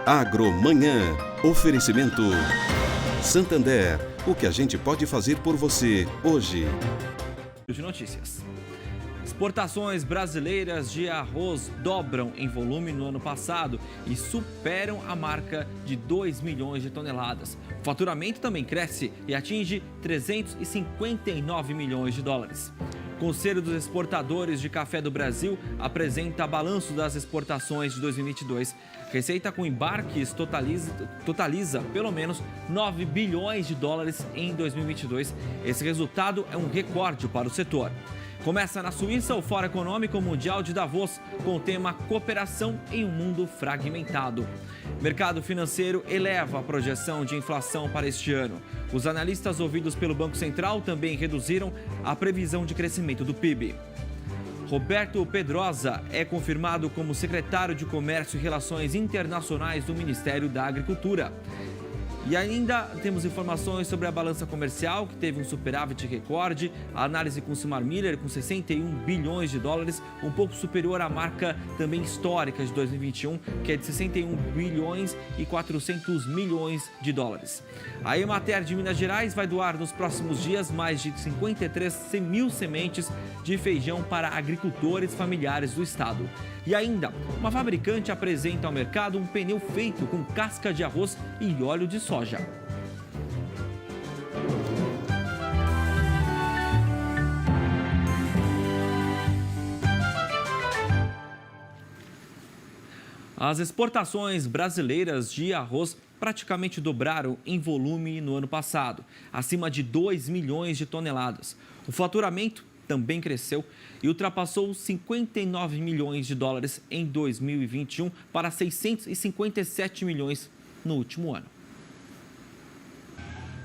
Agromanhã. Oferecimento Santander. O que a gente pode fazer por você hoje? De notícias. Exportações brasileiras de arroz dobram em volume no ano passado e superam a marca de 2 milhões de toneladas. O faturamento também cresce e atinge 359 milhões de dólares. O Conselho dos Exportadores de Café do Brasil apresenta balanço das exportações de 2022. Receita com embarques totaliza pelo menos 9 bilhões de dólares em 2022. Esse resultado é um recorde para o setor. Começa na Suíça o Fórum Econômico Mundial de Davos, com o tema Cooperação em um Mundo Fragmentado. Mercado financeiro eleva a projeção de inflação para este ano. Os analistas ouvidos pelo Banco Central também reduziram a previsão de crescimento do PIB. Roberto Pedrosa é confirmado como secretário de Comércio e Relações Internacionais do Ministério da Agricultura. E ainda temos informações sobre a balança comercial, que teve um superávit recorde, a análise com Simar Miller com 61 bilhões de dólares, um pouco superior à marca também histórica de 2021, que é de 61 bilhões e 400 milhões de dólares. A Emater de Minas Gerais vai doar nos próximos dias mais de 53 mil sementes de feijão para agricultores familiares do estado. E ainda, uma fabricante apresenta ao mercado um pneu feito com casca de arroz e óleo de soja. As exportações brasileiras de arroz praticamente dobraram em volume no ano passado, acima de 2 milhões de toneladas. O faturamento também cresceu e ultrapassou 59 milhões de dólares em 2021 para 657 milhões no último ano.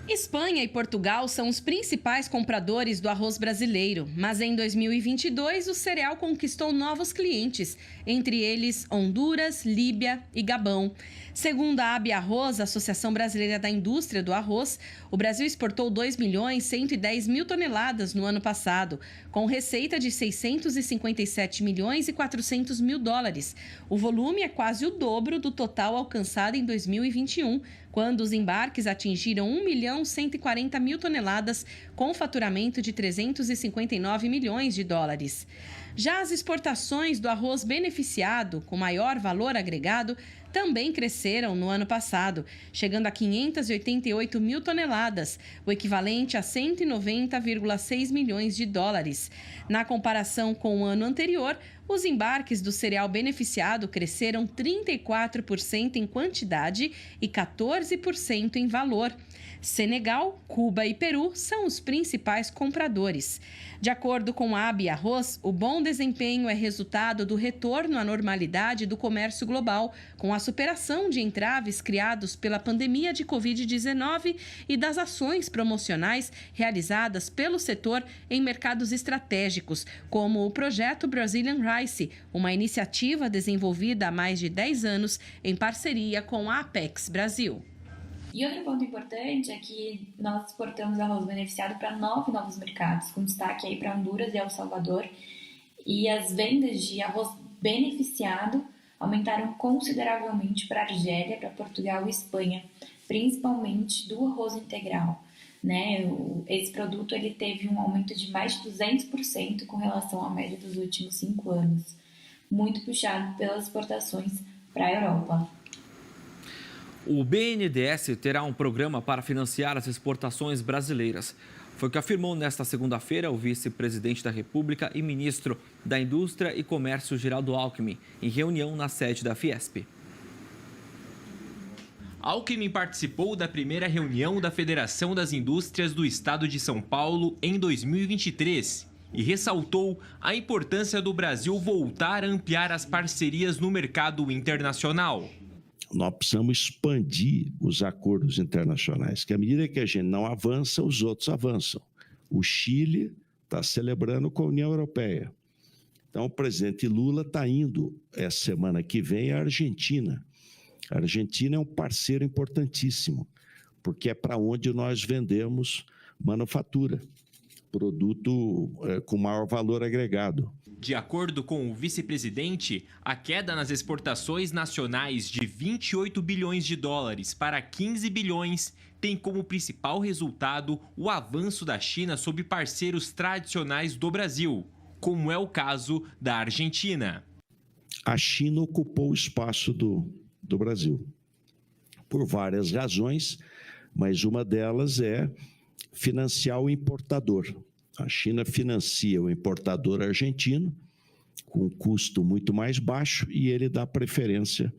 Espanha e Portugal são os principais compradores do arroz brasileiro, mas em 2022 o cereal conquistou novos clientes, entre eles Honduras, Líbia e Gabão. Segundo a AB Arroz, Associação Brasileira da Indústria do Arroz, o Brasil exportou 2 milhões 110 mil toneladas no ano passado, com receita de 657 milhões e 400 mil dólares. O volume é quase o dobro do total alcançado em 2021, quando os embarques atingiram 1 milhão 140 mil toneladas, com faturamento de 359 milhões de dólares. Já as exportações do arroz beneficiado, com maior valor agregado, também cresceram no ano passado, chegando a 588 mil toneladas, o equivalente a 190,6 milhões de dólares. Na comparação com o ano anterior, os embarques do cereal beneficiado cresceram 34% em quantidade e 14% em valor. Senegal, Cuba e Peru são os principais compradores. De acordo com a AB Arroz, o bom desempenho é resultado do retorno à normalidade do comércio global, com a superação de entraves criados pela pandemia de Covid-19 e das ações promocionais realizadas pelo setor em mercados estratégicos, como o projeto Brazilian Rice, uma iniciativa desenvolvida há mais de 10 anos em parceria com a Apex Brasil. E outro ponto importante é que nós exportamos arroz beneficiado para 9 novos mercados, com destaque aí para Honduras e El Salvador. E as vendas de arroz beneficiado aumentaram consideravelmente para a Argélia, para Portugal e Espanha, principalmente do arroz integral. Esse produto ele teve um aumento de mais de 200% com relação à média dos últimos 5 anos, muito puxado pelas exportações para a Europa. O BNDES terá um programa para financiar as exportações brasileiras. Foi o que afirmou nesta segunda-feira o vice-presidente da República e ministro da Indústria e Comércio, Geraldo Alckmin, em reunião na sede da Fiesp. Alckmin participou da primeira reunião da Federação das Indústrias do Estado de São Paulo em 2023 e ressaltou a importância do Brasil voltar a ampliar as parcerias no mercado internacional. Nós precisamos expandir os acordos internacionais, que à medida que a gente não avança, os outros avançam. O Chile está celebrando com a União Europeia. Então, o presidente Lula está indo, essa semana que vem, à Argentina. A Argentina é um parceiro importantíssimo, porque é para onde nós vendemos manufatura, produto com maior valor agregado. De acordo com o vice-presidente, a queda nas exportações nacionais de 28 bilhões de dólares para 15 bilhões tem como principal resultado o avanço da China sobre parceiros tradicionais do Brasil, como é o caso da Argentina. A China ocupou o espaço do Brasil, por várias razões, mas uma delas é financiar o importador. A China financia o importador argentino com um custo muito mais baixo e ele dá preferência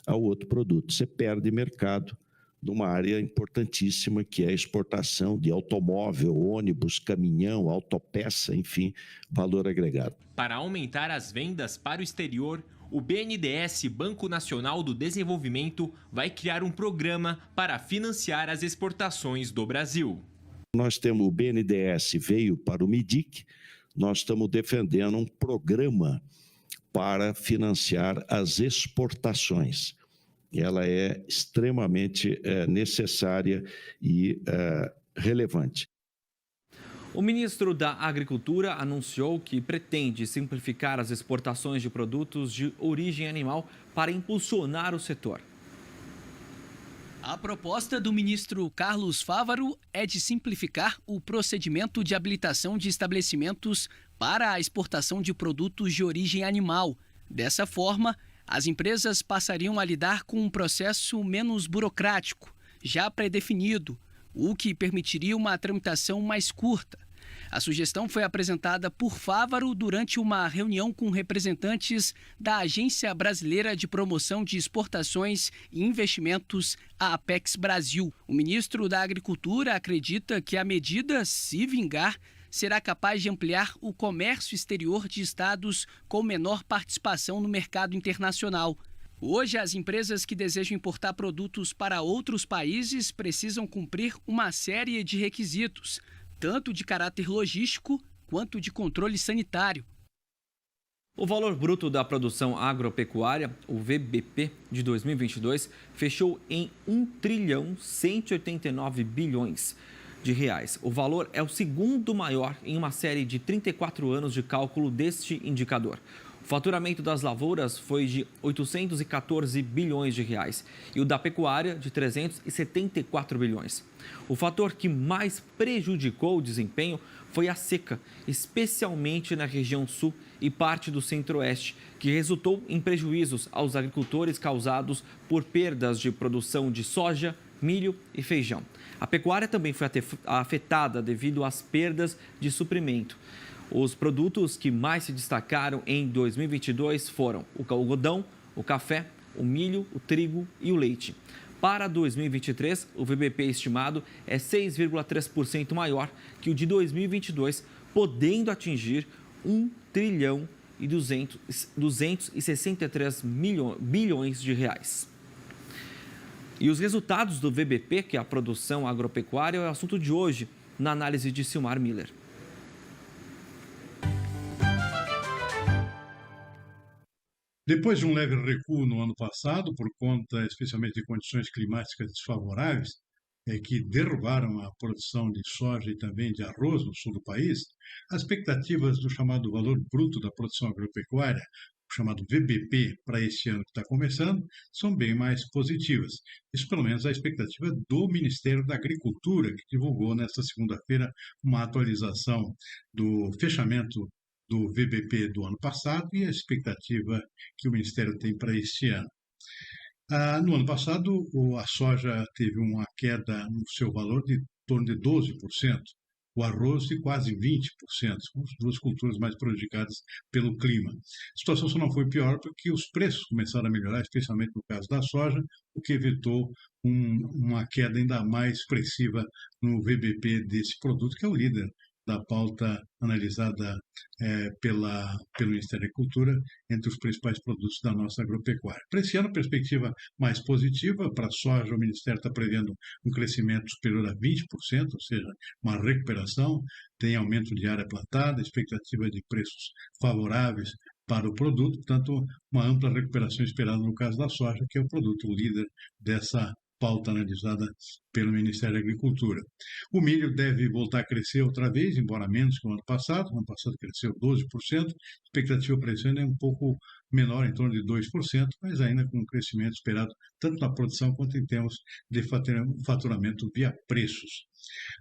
ao outro produto. Você perde mercado numa área importantíssima que é a exportação de automóvel, ônibus, caminhão, autopeça, enfim, valor agregado. Para aumentar as vendas para o exterior, o BNDES, Banco Nacional do Desenvolvimento, vai criar um programa para financiar as exportações do Brasil. Nós temos o BNDES, veio para o MIDIC, nós estamos defendendo um programa para financiar as exportações. Ela é extremamente necessária e relevante. O ministro da Agricultura anunciou que pretende simplificar as exportações de produtos de origem animal para impulsionar o setor. A proposta do ministro Carlos Fávaro é de simplificar o procedimento de habilitação de estabelecimentos para a exportação de produtos de origem animal. Dessa forma, as empresas passariam a lidar com um processo menos burocrático, já pré-definido, o que permitiria uma tramitação mais curta. A sugestão foi apresentada por Fávaro durante uma reunião com representantes da Agência Brasileira de Promoção de Exportações e Investimentos, a Apex Brasil. O ministro da Agricultura acredita que a medida, se vingar, será capaz de ampliar o comércio exterior de estados com menor participação no mercado internacional. Hoje, as empresas que desejam importar produtos para outros países precisam cumprir uma série de requisitos, tanto de caráter logístico quanto de controle sanitário. O valor bruto da produção agropecuária, o VBP, de 2022, fechou em 1,189 bilhões de reais. O valor é o segundo maior em uma série de 34 anos de cálculo deste indicador. O faturamento das lavouras foi de 814 bilhões de reais e o da pecuária de 374 bilhões. O fator que mais prejudicou o desempenho foi a seca, especialmente na região sul e parte do centro-oeste, que resultou em prejuízos aos agricultores causados por perdas de produção de soja, milho e feijão. A pecuária também foi afetada devido às perdas de suprimento. Os produtos que mais se destacaram em 2022 foram o algodão, o café, o milho, o trigo e o leite. Para 2023, o VBP estimado é 6,3% maior que o de 2022, podendo atingir 1 trilhão e 263 bilhões de reais. E os resultados do VBP, que é a produção agropecuária, é o assunto de hoje, na análise de Silmar Miller. Depois de um leve recuo no ano passado, por conta especialmente de condições climáticas desfavoráveis, que derrubaram a produção de soja e também de arroz no sul do país, as expectativas do chamado valor bruto da produção agropecuária, o chamado VBP, para este ano que está começando, são bem mais positivas. Isso, pelo menos, é a expectativa do Ministério da Agricultura, que divulgou nesta segunda-feira uma atualização do fechamento do VBP do ano passado e a expectativa que o Ministério tem para este ano. No ano passado, a soja teve uma queda no seu valor de torno de 12%, o arroz de quase 20%, as duas culturas mais prejudicadas pelo clima. A situação só não foi pior porque os preços começaram a melhorar, especialmente no caso da soja, o que evitou uma queda ainda mais expressiva no VBP desse produto, que é o líder da pauta analisada pelo Ministério da Agricultura entre os principais produtos da nossa agropecuária. Para esse ano, a perspectiva mais positiva para a soja, o Ministério está prevendo um crescimento superior a 20%, ou seja, uma recuperação, tem aumento de área plantada, expectativa de preços favoráveis para o produto, portanto, uma ampla recuperação esperada no caso da soja, que é o produto líder dessa pauta analisada pelo Ministério da Agricultura. O milho deve voltar a crescer outra vez, embora menos que o ano passado. O ano passado cresceu 12%, a expectativa para esse ano é um pouco menor, em torno de 2%, mas ainda com um crescimento esperado tanto na produção quanto em termos de faturamento via preços.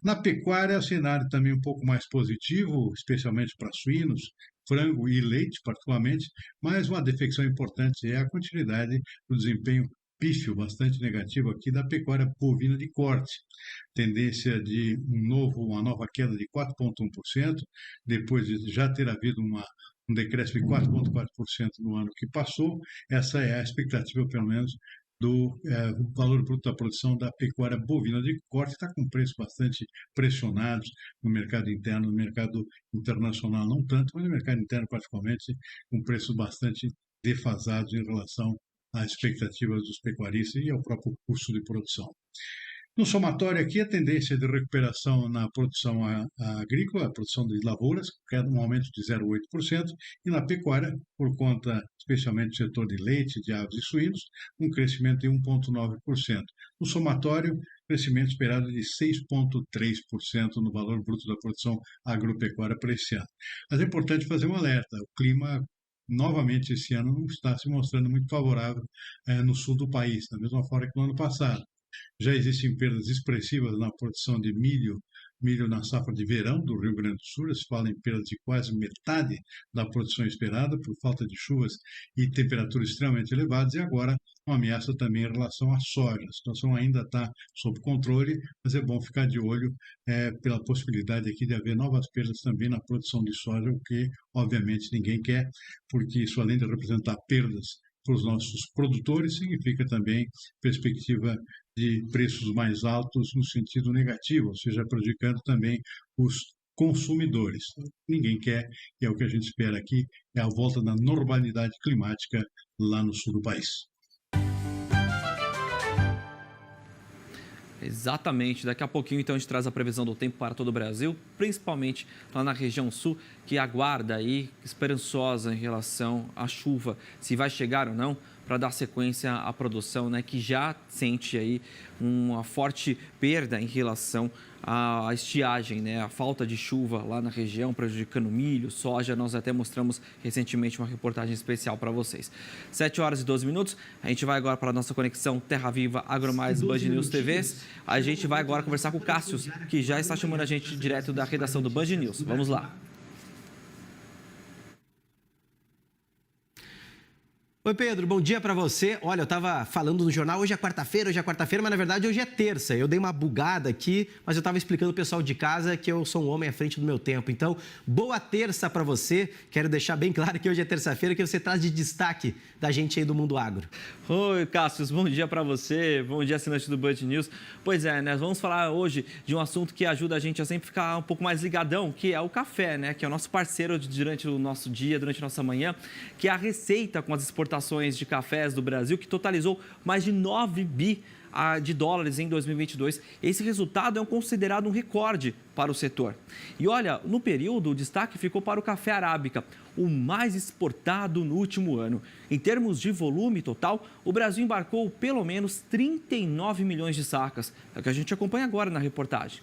Na pecuária, o cenário também um pouco mais positivo, especialmente para suínos, frango e leite, particularmente, mas uma defecção importante é a continuidade do desempenho pífio, bastante negativo aqui da pecuária bovina de corte. Tendência de uma nova queda de 4,1%, depois de já ter havido um decréscimo de 4,4% no ano que passou. Essa é a expectativa, pelo menos, do valor bruto da produção da pecuária bovina de corte, que está com preços bastante pressionados no mercado interno, no mercado internacional não tanto, mas no mercado interno particularmente, com preços bastante defasados em relação às expectativas dos pecuaristas e ao próprio custo de produção. No somatório aqui, a tendência de recuperação na produção agrícola, a produção de lavouras, um aumento de 0,8%, e na pecuária, por conta especialmente do setor de leite, de aves e suínos, um crescimento de 1,9%. No somatório, crescimento esperado de 6,3% no valor bruto da produção agropecuária para esse ano. Mas é importante fazer um alerta, o clima novamente esse ano não está se mostrando muito favorável no sul do país, da mesma forma que no ano passado. Já existem perdas expressivas na produção de milho na safra de verão do Rio Grande do Sul. Se fala em perda de quase metade da produção esperada por falta de chuvas e temperaturas extremamente elevadas, e agora uma ameaça também em relação à soja. A situação ainda está sob controle, mas é bom ficar de olho pela possibilidade aqui de haver novas perdas também na produção de soja, o que obviamente ninguém quer, porque isso, além de representar perdas para os nossos produtores, significa também perspectiva de preços mais altos no sentido negativo, ou seja, prejudicando também os consumidores. Ninguém quer, e é o que a gente espera aqui, é a volta da normalidade climática lá no sul do país. Exatamente. Daqui a pouquinho, então, a gente traz a previsão do tempo para todo o Brasil, principalmente lá na região sul, que aguarda aí, esperançosa em relação à chuva, se vai chegar ou não, para dar sequência à produção, né, que já sente aí uma forte perda em relação à estiagem, né, a falta de chuva lá na região, prejudicando milho, soja. Nós até mostramos recentemente uma reportagem especial para vocês. 7h12, a gente vai agora para a nossa conexão Terra Viva AgroMais Band News TVs. A gente vai agora conversar com o Cássio, que já está chamando a gente direto da redação do Band News. Vamos lá. Oi, Pedro, bom dia para você. Olha, eu estava falando no jornal, hoje é quarta-feira, mas na verdade hoje é terça. Eu dei uma bugada aqui, mas eu estava explicando ao pessoal de casa que eu sou um homem à frente do meu tempo. Então, boa terça para você. Quero deixar bem claro que hoje é terça-feira, que você traz de destaque da gente aí do Mundo Agro. Oi, Cássio, bom dia para você, bom dia, assinante do Band News. Pois é, nós vamos falar hoje de um assunto que ajuda a gente a sempre ficar um pouco mais ligadão, que é o café, né? Que é o nosso parceiro durante o nosso dia, durante a nossa manhã, que é a receita com as exportações de cafés do Brasil, que totalizou mais de 9 bi de dólares em 2022. Esse resultado é considerado um recorde para o setor. E olha, no período, o destaque ficou para o café arábica, o mais exportado no último ano. Em termos de volume total, o Brasil embarcou pelo menos 39 milhões de sacas. É o que a gente acompanha agora na reportagem.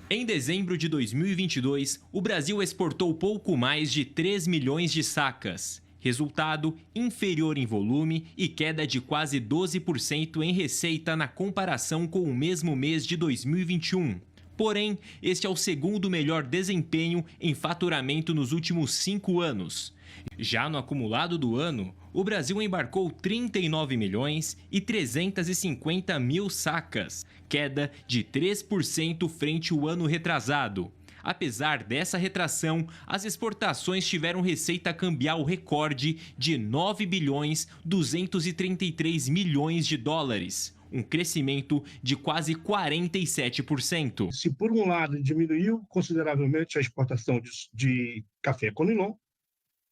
Em dezembro de 2022, o Brasil exportou pouco mais de 3 milhões de sacas. Resultado inferior em volume e queda de quase 12% em receita na comparação com o mesmo mês de 2021. Porém, este é o segundo melhor desempenho em faturamento nos últimos 5 anos. Já no acumulado do ano, o Brasil embarcou 39 milhões e 350 mil sacas, queda de 3% frente ao ano retrasado. Apesar dessa retração, as exportações tiveram receita cambial recorde de 9 bilhões 233 milhões de dólares, um crescimento de quase 47%. Se por um lado diminuiu consideravelmente a exportação de café Conilon,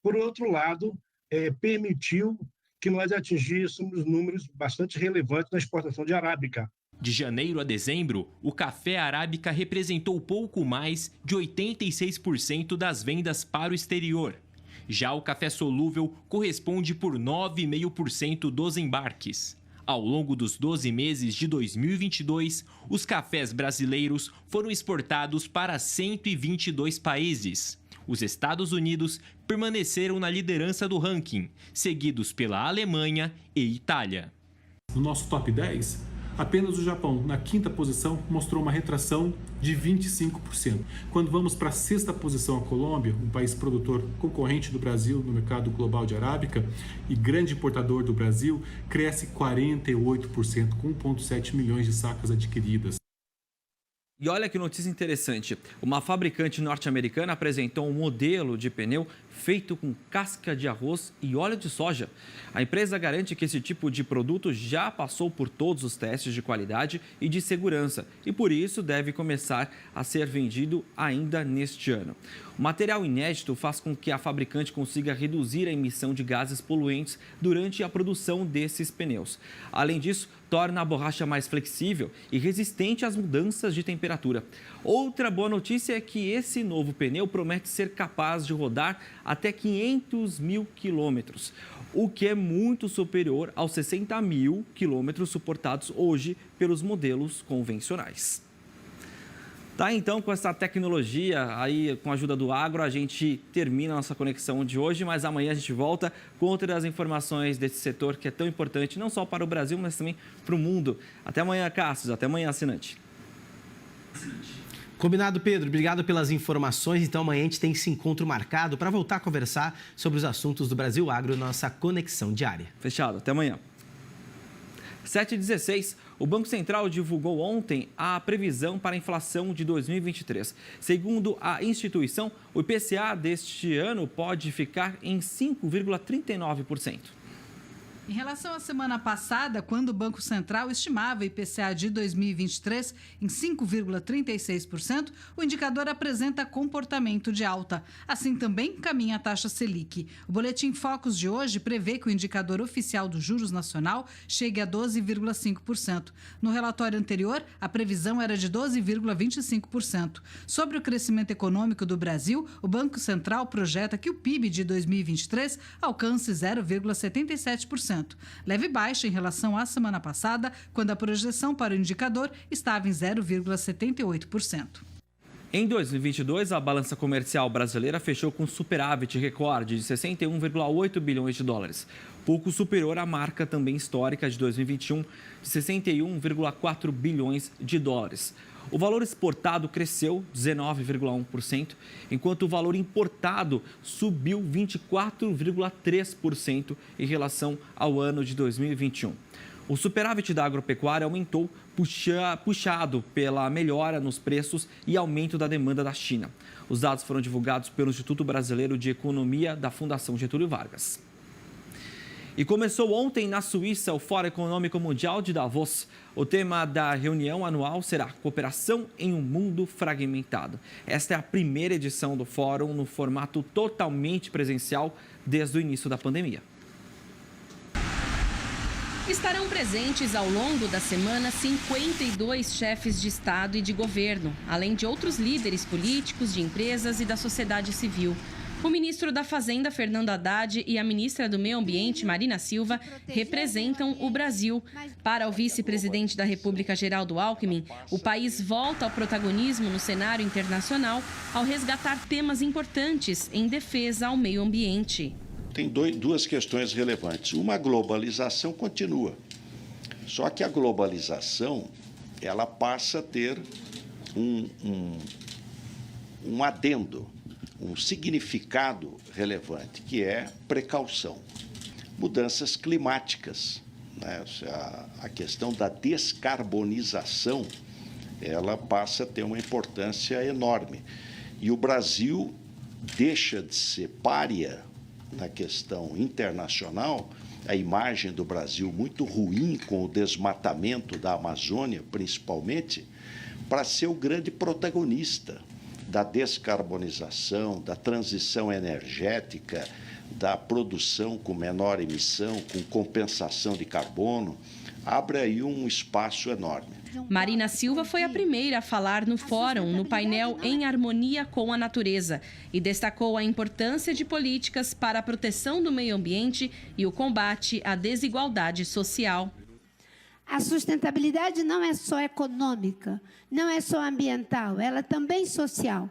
por outro lado permitiu que nós atingíssemos números bastante relevantes na exportação de arábica. De janeiro a dezembro, o café arábica representou pouco mais de 86% das vendas para o exterior. Já o café solúvel corresponde por 9,5% dos embarques. Ao longo dos 12 meses de 2022, os cafés brasileiros foram exportados para 122 países. Os Estados Unidos permaneceram na liderança do ranking, seguidos pela Alemanha e Itália. No nosso top 10, apenas o Japão, na 5ª posição, mostrou uma retração de 25%. Quando vamos para a 6ª posição, a Colômbia, um país produtor concorrente do Brasil no mercado global de arábica e grande importador do Brasil, cresce 48%, com 1,7 milhões de sacas adquiridas. E olha que notícia interessante. Uma fabricante norte-americana apresentou um modelo de pneu feito com casca de arroz e óleo de soja. A empresa garante que esse tipo de produto já passou por todos os testes de qualidade e de segurança e, por isso, deve começar a ser vendido ainda neste ano. O material inédito faz com que a fabricante consiga reduzir a emissão de gases poluentes durante a produção desses pneus. Além disso, torna a borracha mais flexível e resistente às mudanças de temperatura. Outra boa notícia é que esse novo pneu promete ser capaz de rodar até 500 mil quilômetros, o que é muito superior aos 60 mil quilômetros suportados hoje pelos modelos convencionais. Tá, então, com essa tecnologia aí, com a ajuda do agro, a gente termina a nossa conexão de hoje, mas amanhã a gente volta com outras informações desse setor que é tão importante, não só para o Brasil, mas também para o mundo. Até amanhã, Cássio. Até amanhã, assinante. Combinado, Pedro. Obrigado pelas informações. Então, amanhã a gente tem esse encontro marcado para voltar a conversar sobre os assuntos do Brasil Agro, nossa conexão diária. Fechado. Até amanhã. 7h16, o Banco Central divulgou ontem a previsão para a inflação de 2023. Segundo a instituição, o IPCA deste ano pode ficar em 5,39%. Em relação à semana passada, quando o Banco Central estimava o IPCA de 2023 em 5,36%, o indicador apresenta comportamento de alta. Assim também caminha a taxa Selic. O Boletim Focus de hoje prevê que o indicador oficial dos juros nacional chegue a 12,5%. No relatório anterior, a previsão era de 12,25%. Sobre o crescimento econômico do Brasil, o Banco Central projeta que o PIB de 2023 alcance 0,77%. Leve baixa em relação à semana passada, quando a projeção para o indicador estava em 0,78%. Em 2022, a balança comercial brasileira fechou com superávit recorde de 61,8 bilhões de dólares, pouco superior à marca também histórica de 2021 de 61,4 bilhões de dólares. O valor exportado cresceu 19,1%, enquanto o valor importado subiu 24,3% em relação ao ano de 2021. O superávit da agropecuária aumentou, puxado pela melhora nos preços e aumento da demanda da China. Os dados foram divulgados pelo Instituto Brasileiro de Economia da Fundação Getúlio Vargas. E começou ontem na Suíça o Fórum Econômico Mundial de Davos. O tema da reunião anual será Cooperação em um Mundo Fragmentado. Esta é a primeira edição do fórum no formato totalmente presencial desde o início da pandemia. Estarão presentes ao longo da semana 52 chefes de Estado e de governo, além de outros líderes políticos, de empresas e da sociedade civil. O ministro da Fazenda, Fernando Haddad, e a ministra do Meio Ambiente, Marina Silva, representam o Brasil. Para o vice-presidente da República, Geraldo Alckmin, o país volta ao protagonismo no cenário internacional ao resgatar temas importantes em defesa ao meio ambiente. Tem duas questões relevantes. Uma, a globalização continua. Só que a globalização, ela passa a ter um adendo, um significado relevante, que é precaução. Mudanças climáticas, né? A questão da descarbonização, ela passa a ter uma importância enorme. E o Brasil deixa de ser pária na questão internacional, a imagem do Brasil muito ruim com o desmatamento da Amazônia, principalmente, para ser o grande protagonista da descarbonização, da transição energética, da produção com menor emissão, com compensação de carbono, abre aí um espaço enorme. Marina Silva foi a primeira a falar no fórum, no painel Em Harmonia com a Natureza, e destacou a importância de políticas para a proteção do meio ambiente e o combate à desigualdade social. A sustentabilidade não é só econômica, não é só ambiental, ela é também social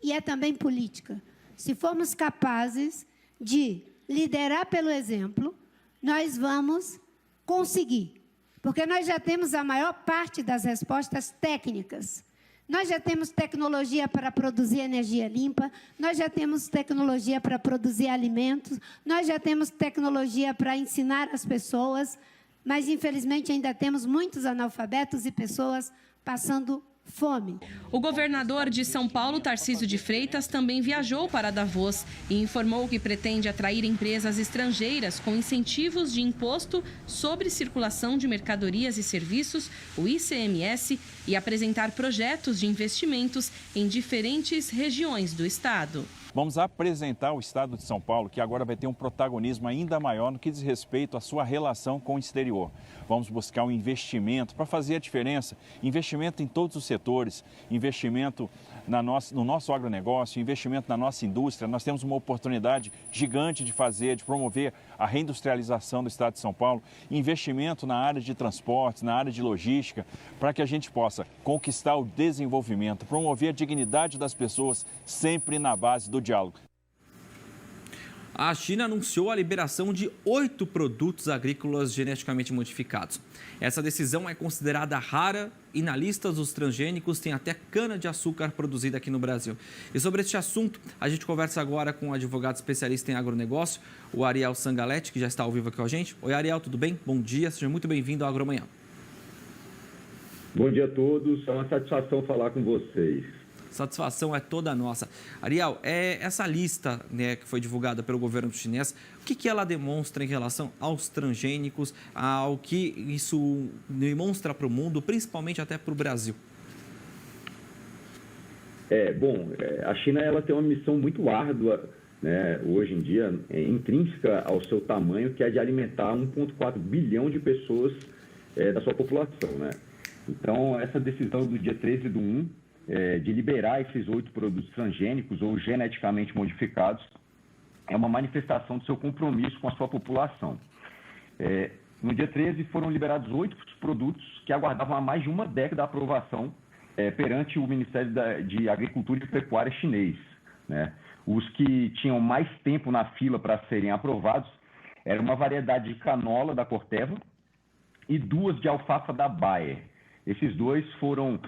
e é também política. Se formos capazes de liderar pelo exemplo, nós vamos conseguir, porque nós já temos a maior parte das respostas técnicas. Nós já temos tecnologia para produzir energia limpa, nós já temos tecnologia para produzir alimentos, nós já temos tecnologia para ensinar as pessoas, mas, infelizmente, ainda temos muitos analfabetos e pessoas passando fome. O governador de São Paulo, Tarcísio de Freitas, também viajou para Davos e informou que pretende atrair empresas estrangeiras com incentivos de imposto sobre circulação de mercadorias e serviços, o ICMS, e apresentar projetos de investimentos em diferentes regiões do estado. Vamos apresentar o estado de São Paulo, que agora vai ter um protagonismo ainda maior no que diz respeito à sua relação com o exterior. Vamos buscar um investimento para fazer a diferença, investimento em todos os setores, investimento no nosso agronegócio, investimento na nossa indústria. Nós temos uma oportunidade gigante de promover a reindustrialização do estado de São Paulo, investimento na área de transportes, na área de logística, para que a gente possa conquistar o desenvolvimento, promover a dignidade das pessoas, sempre na base do diálogo. A China anunciou a liberação de 8 produtos agrícolas geneticamente modificados. Essa decisão é considerada rara e na lista dos transgênicos tem até cana-de-açúcar produzida aqui no Brasil. E sobre este assunto, a gente conversa agora com um advogado especialista em agronegócio, o Ariel Sangalletti, que já está ao vivo aqui com a gente. Oi, Ariel, tudo bem? Bom dia, seja muito bem-vindo ao Agromanhã. Bom dia a todos, é uma satisfação falar com vocês. Satisfação é toda nossa. Ariel, essa lista, né, que foi divulgada pelo governo chinês, o que ela demonstra em relação aos transgênicos, ao que isso demonstra para o mundo, principalmente até para o Brasil? A China ela tem uma missão muito árdua, né, hoje em dia, intrínseca ao seu tamanho, que é de alimentar 1,4 bilhão de pessoas da sua população, né? Então, essa decisão do dia 13/1, de liberar esses 8 produtos transgênicos ou geneticamente modificados, é uma manifestação do seu compromisso com a sua população. No dia 13 foram liberados 8 produtos que aguardavam há mais de uma década a aprovação perante o Ministério de Agricultura e Pecuária chinês, né? Os que tinham mais tempo na fila para serem aprovados eram uma variedade de canola da Corteva e 2 de alfafa da Bayer. Esses 2 foram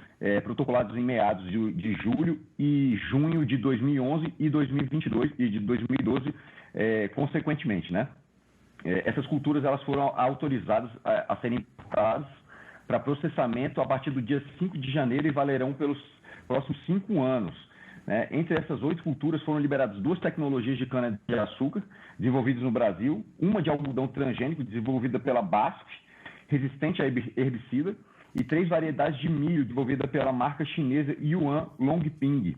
protocolados em meados de julho e junho de 2011 e 2022 e de 2012, consequentemente, né? Essas culturas elas foram autorizadas a serem importadas para processamento a partir do dia 5 de janeiro e valerão pelos próximos 5 anos, né? Entre essas 8 culturas foram liberadas 2 tecnologias de cana-de-açúcar desenvolvidas no Brasil, uma de algodão transgênico desenvolvida pela BASF, resistente a herbicida, e 3 variedades de milho desenvolvida pela marca chinesa Yuan Longping,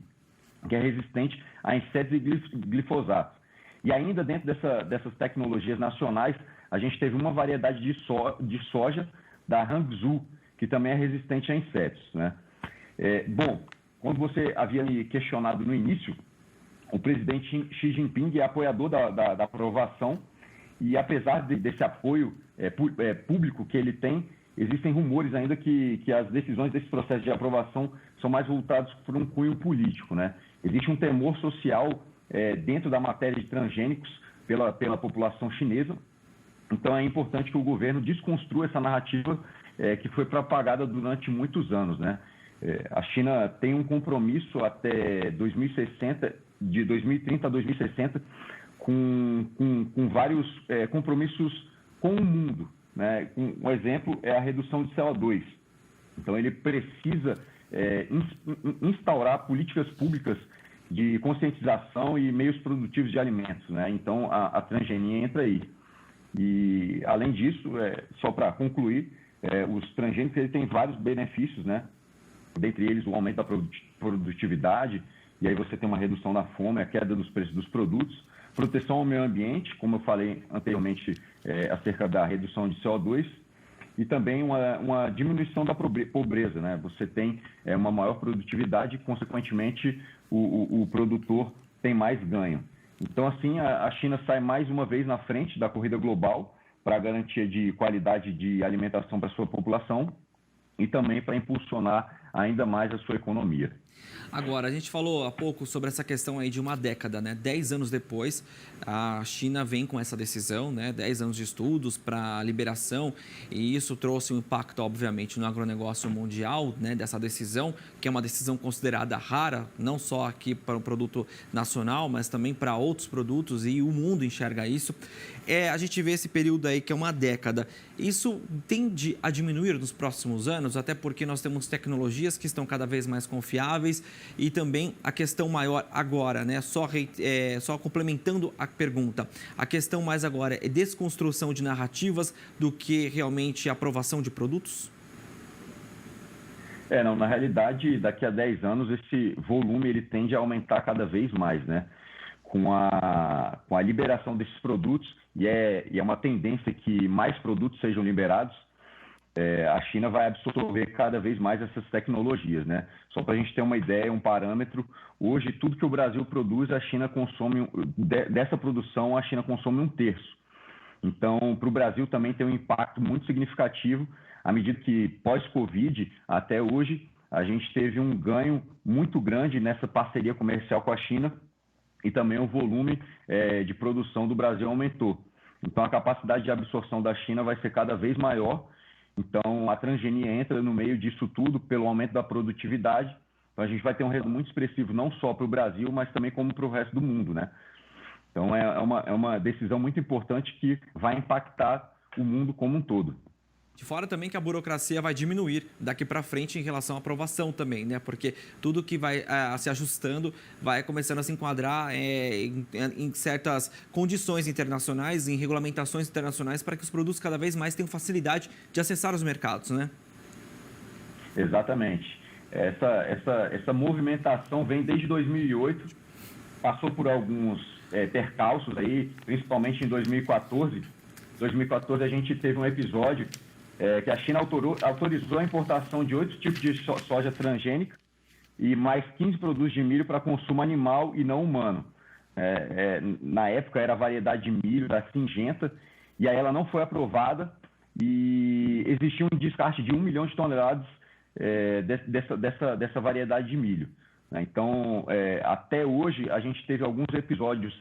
que é resistente a insetos e glifosato. E ainda dentro dessas tecnologias nacionais, a gente teve uma variedade de soja da Hangzhou, que também é resistente a insetos, né? Quando você havia me questionado no início, o presidente Xi Jinping é apoiador da aprovação e, apesar desse apoio público que ele tem, existem rumores ainda que as decisões desse processo de aprovação são mais voltados por um cunho político, né? Existe um temor social dentro da matéria de transgênicos pela população chinesa. Então, é importante que o governo desconstrua essa narrativa que foi propagada durante muitos anos, né? A China tem um compromisso até 2060, de 2030 a 2060, com vários compromissos com o mundo, né? Um exemplo é a redução de CO2. Então, ele precisa instaurar políticas públicas de conscientização e meios produtivos de alimentos, né? Então, a transgenia entra aí. E, além disso, só para concluir, os transgênicos ele tem vários benefícios, né? Dentre eles, o aumento da produtividade, e aí você tem uma redução da fome, a queda dos preços dos produtos, proteção ao meio ambiente, como eu falei anteriormente, acerca da redução de CO2, e também uma diminuição da pobreza, né? Você tem uma maior produtividade e, consequentemente, o produtor tem mais ganho. Então, assim, a China sai mais uma vez na frente da corrida global para a garantia de qualidade de alimentação para a sua população e também para impulsionar ainda mais a sua economia. Agora, a gente falou há pouco sobre essa questão aí de uma década, né? 10 anos depois, a China vem com essa decisão, né? 10 anos de estudos para liberação, e isso trouxe um impacto, obviamente, no agronegócio mundial, né? Dessa decisão, que é uma decisão considerada rara, não só aqui para o produto nacional, mas também para outros produtos, e o mundo enxerga isso. A gente vê esse período aí que é uma década. Isso tende a diminuir nos próximos anos, até porque nós temos tecnologias que estão cada vez mais confiáveis, e também a questão maior agora, né? Só complementando a pergunta, a questão mais agora é desconstrução de narrativas do que realmente aprovação de produtos? Não, na realidade, daqui a 10 anos, esse volume ele tende a aumentar cada vez mais, né? Com a liberação desses produtos, e é uma tendência que mais produtos sejam liberados, a China vai absorver cada vez mais essas tecnologias, né? Só para a gente ter uma ideia, um parâmetro, hoje tudo que o Brasil produz, a China consome, dessa produção a China consome 1/3. Então, para o Brasil também tem um impacto muito significativo, à medida que pós-Covid, até hoje, a gente teve um ganho muito grande nessa parceria comercial com a China, e também o volume de produção do Brasil aumentou. Então, a capacidade de absorção da China vai ser cada vez maior. Então, a transgenia entra no meio disso tudo pelo aumento da produtividade. Então, a gente vai ter um resultado muito expressivo não só para o Brasil, mas também como para o resto do mundo, né? Então, é uma decisão muito importante que vai impactar o mundo como um todo. De fora também que a burocracia vai diminuir daqui para frente em relação à aprovação também, né? Porque tudo que vai se ajustando vai começando a se enquadrar em certas condições internacionais, em regulamentações internacionais, para que os produtos cada vez mais tenham facilidade de acessar os mercados, né? Exatamente. Essa movimentação vem desde 2008, passou por alguns percalços aí, principalmente em 2014. Em 2014 a gente teve um episódio que a China autorizou a importação de 8 tipos de soja transgênica e mais 15 produtos de milho para consumo animal e não humano. Na época era a variedade de milho da Singenta, e aí ela não foi aprovada e existia um descarte de 1 milhão de toneladas dessa variedade de milho. Então, até hoje, a gente teve alguns episódios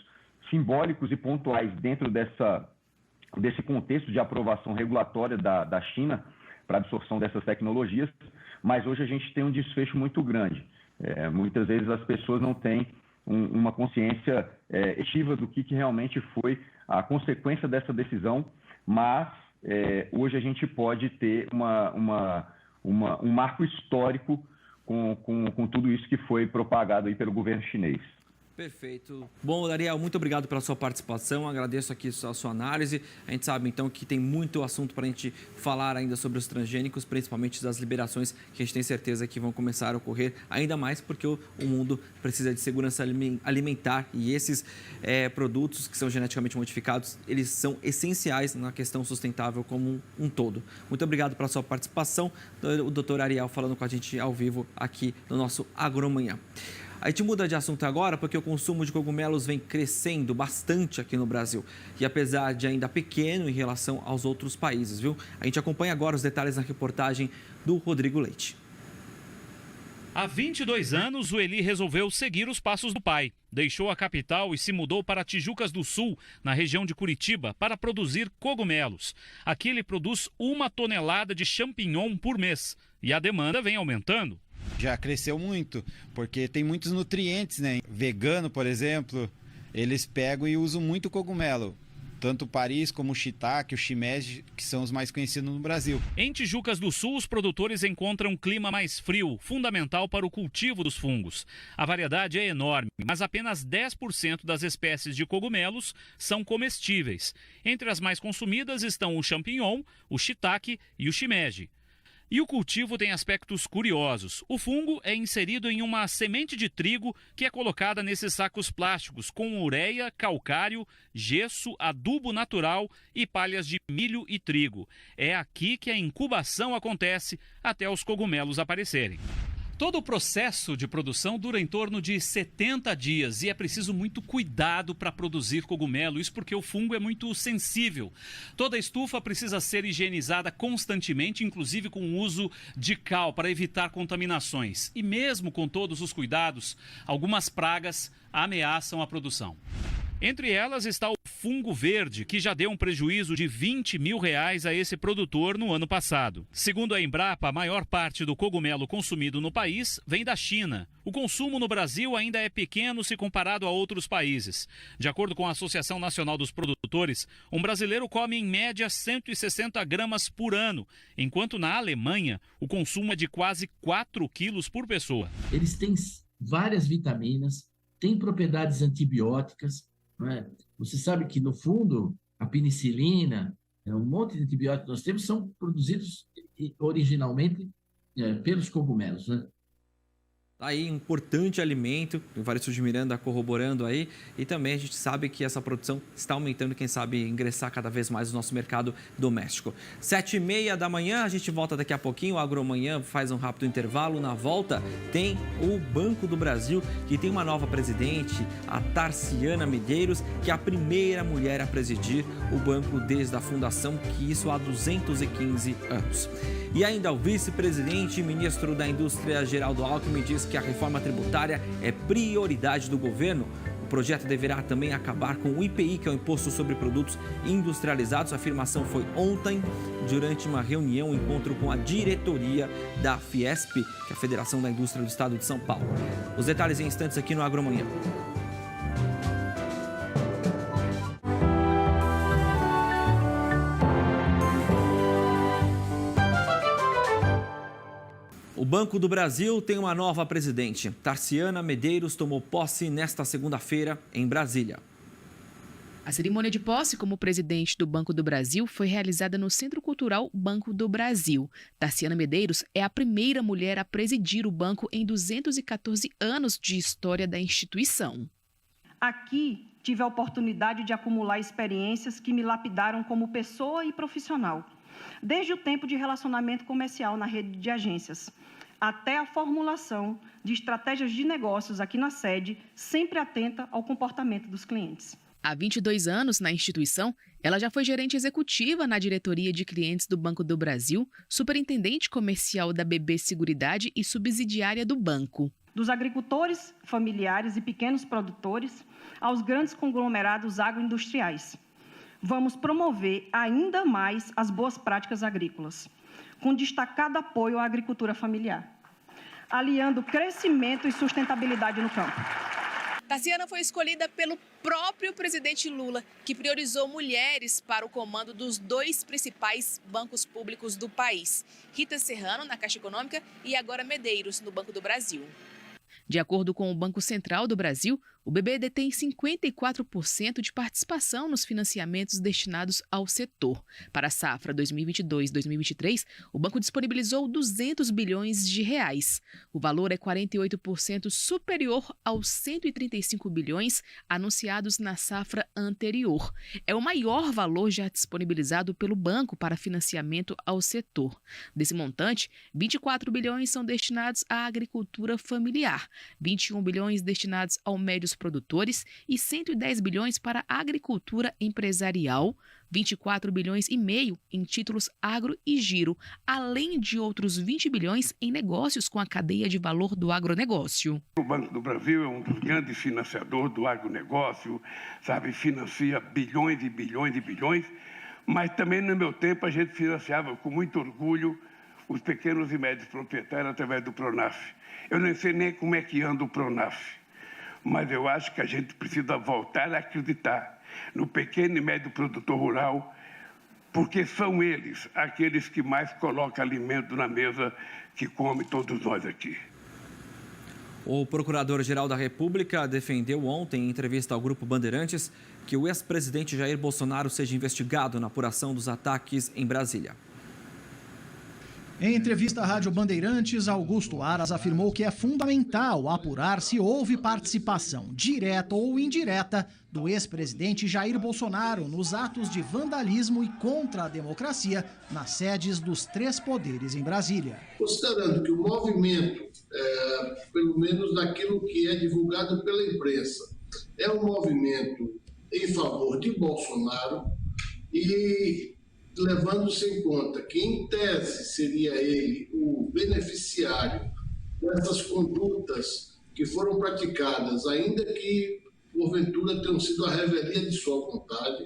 simbólicos e pontuais dentro desse contexto de aprovação regulatória da China para absorção dessas tecnologias, mas hoje a gente tem um desfecho muito grande. Muitas vezes as pessoas não têm uma consciência efetiva do que realmente foi a consequência dessa decisão, mas hoje a gente pode ter um marco histórico com tudo isso que foi propagado aí pelo governo chinês. Perfeito. Bom, Ariel, muito obrigado pela sua participação, agradeço aqui a sua análise. A gente sabe, então, que tem muito assunto para a gente falar ainda sobre os transgênicos, principalmente das liberações que a gente tem certeza que vão começar a ocorrer, ainda mais porque o mundo precisa de segurança alimentar, e esses produtos que são geneticamente modificados, eles são essenciais na questão sustentável como um todo. Muito obrigado pela sua participação, o Dr. Ariel falando com a gente ao vivo aqui no nosso Agromanhã. A gente muda de assunto agora porque o consumo de cogumelos vem crescendo bastante aqui no Brasil. E apesar de ainda pequeno em relação aos outros países, viu? A gente acompanha agora os detalhes na reportagem do Rodrigo Leite. Há 22 anos, o Eli resolveu seguir os passos do pai. Deixou a capital e se mudou para Tijucas do Sul, na região de Curitiba, para produzir cogumelos. Aqui ele produz 1 tonelada de champignon por mês. E a demanda vem aumentando. Já cresceu muito, porque tem muitos nutrientes, né? Vegano, por exemplo, eles pegam e usam muito cogumelo. Tanto o Paris como o shiitake, o shimeji, que são os mais conhecidos no Brasil. Em Tijucas do Sul, os produtores encontram um clima mais frio, fundamental para o cultivo dos fungos. A variedade é enorme, mas apenas 10% das espécies de cogumelos são comestíveis. Entre as mais consumidas estão o champignon, o shiitake e o shimeji. E o cultivo tem aspectos curiosos. O fungo é inserido em uma semente de trigo que é colocada nesses sacos plásticos com ureia, calcário, gesso, adubo natural e palhas de milho e trigo. É aqui que a incubação acontece até os cogumelos aparecerem. Todo o processo de produção dura em torno de 70 dias e é preciso muito cuidado para produzir cogumelo, isso porque o fungo é muito sensível. Toda a estufa precisa ser higienizada constantemente, inclusive com o uso de cal para evitar contaminações. E mesmo com todos os cuidados, algumas pragas ameaçam a produção. Entre elas está o fungo verde, que já deu um prejuízo de R$20 mil a esse produtor no ano passado. Segundo a Embrapa, a maior parte do cogumelo consumido no país vem da China. O consumo no Brasil ainda é pequeno se comparado a outros países. De acordo com a Associação Nacional dos Produtores, um brasileiro come em média 160 gramas por ano, enquanto na Alemanha o consumo é de quase 4 quilos por pessoa. Eles têm várias vitaminas, têm propriedades antibióticas. Não é? Você sabe que, no fundo, a penicilina, um monte de antibióticos que nós temos são produzidos originalmente pelos cogumelos, né? Tá aí um importante alimento, o Evaristo de Miranda corroborando aí, e também a gente sabe que essa produção está aumentando, quem sabe ingressar cada vez mais no nosso mercado doméstico. 7h30 da manhã, a gente volta daqui a pouquinho, o Agromanhã faz um rápido intervalo, na volta tem o Banco do Brasil, que tem uma nova presidente, a Tarciana Medeiros, que é a primeira mulher a presidir o banco desde a fundação, que isso há 215 anos. E ainda o vice-presidente e ministro da Indústria, Geraldo Alckmin, diz que a reforma tributária é prioridade do governo. O projeto deverá também acabar com o IPI, que é o Imposto sobre Produtos Industrializados. A afirmação foi ontem, durante uma reunião, um encontro com a diretoria da Fiesp, que é a Federação da Indústria do Estado de São Paulo. Os detalhes em instantes aqui no Agromanhã. O Banco do Brasil tem uma nova presidente. Tarciana Medeiros tomou posse nesta segunda-feira em Brasília. A cerimônia de posse como presidente do Banco do Brasil foi realizada no Centro Cultural Banco do Brasil. Tarciana Medeiros é a primeira mulher a presidir o banco em 214 anos de história da instituição. Aqui tive a oportunidade de acumular experiências que me lapidaram como pessoa e profissional, desde o tempo de relacionamento comercial na rede de agências, até a formulação de estratégias de negócios aqui na sede, sempre atenta ao comportamento dos clientes. Há 22 anos na instituição, ela já foi gerente executiva na diretoria de clientes do Banco do Brasil, superintendente comercial da BB Seguridade e subsidiária do banco. Dos agricultores familiares e pequenos produtores aos grandes conglomerados agroindustriais. Vamos promover ainda mais as boas práticas agrícolas, com destacado apoio à agricultura familiar, aliando crescimento e sustentabilidade no campo. Tarciana foi escolhida pelo próprio presidente Lula, que priorizou mulheres para o comando dos 2 principais bancos públicos do país. Rita Serrano, na Caixa Econômica, e agora Medeiros, no Banco do Brasil. De acordo com o Banco Central do Brasil, o BB detém 54% de participação nos financiamentos destinados ao setor. Para a safra 2022-2023, o banco disponibilizou 200 bilhões de reais. O valor é 48% superior aos 135 bilhões anunciados na safra anterior. É o maior valor já disponibilizado pelo banco para financiamento ao setor. Desse montante, 24 bilhões são destinados à agricultura familiar, 21 bilhões destinados ao médios produtores e 110 bilhões para a agricultura empresarial, 24 bilhões e meio em títulos agro e giro, além de outros 20 bilhões em negócios com a cadeia de valor do agronegócio. O Banco do Brasil é um dos grandes financiadores do agronegócio, sabe, financia bilhões e bilhões e bilhões, mas também no meu tempo a gente financiava com muito orgulho os pequenos e médios proprietários através do Pronaf. Eu não sei nem como é que anda o Pronaf, mas eu acho que a gente precisa voltar a acreditar no pequeno e médio produtor rural, porque são eles aqueles que mais colocam alimento na mesa que come todos nós aqui. O Procurador-Geral da República defendeu ontem, em entrevista ao Grupo Bandeirantes, que o ex-presidente Jair Bolsonaro seja investigado na apuração dos ataques em Brasília. Em entrevista à Rádio Bandeirantes, Augusto Aras afirmou que é fundamental apurar se houve participação direta ou indireta do ex-presidente Jair Bolsonaro nos atos de vandalismo e contra a democracia nas sedes dos 3 poderes em Brasília. Considerando que o movimento, pelo menos daquilo que é divulgado pela imprensa, é um movimento em favor de Bolsonaro e levando-se em conta que, em tese, seria ele o beneficiário dessas condutas que foram praticadas, ainda que, porventura, tenham sido a revelia de sua vontade,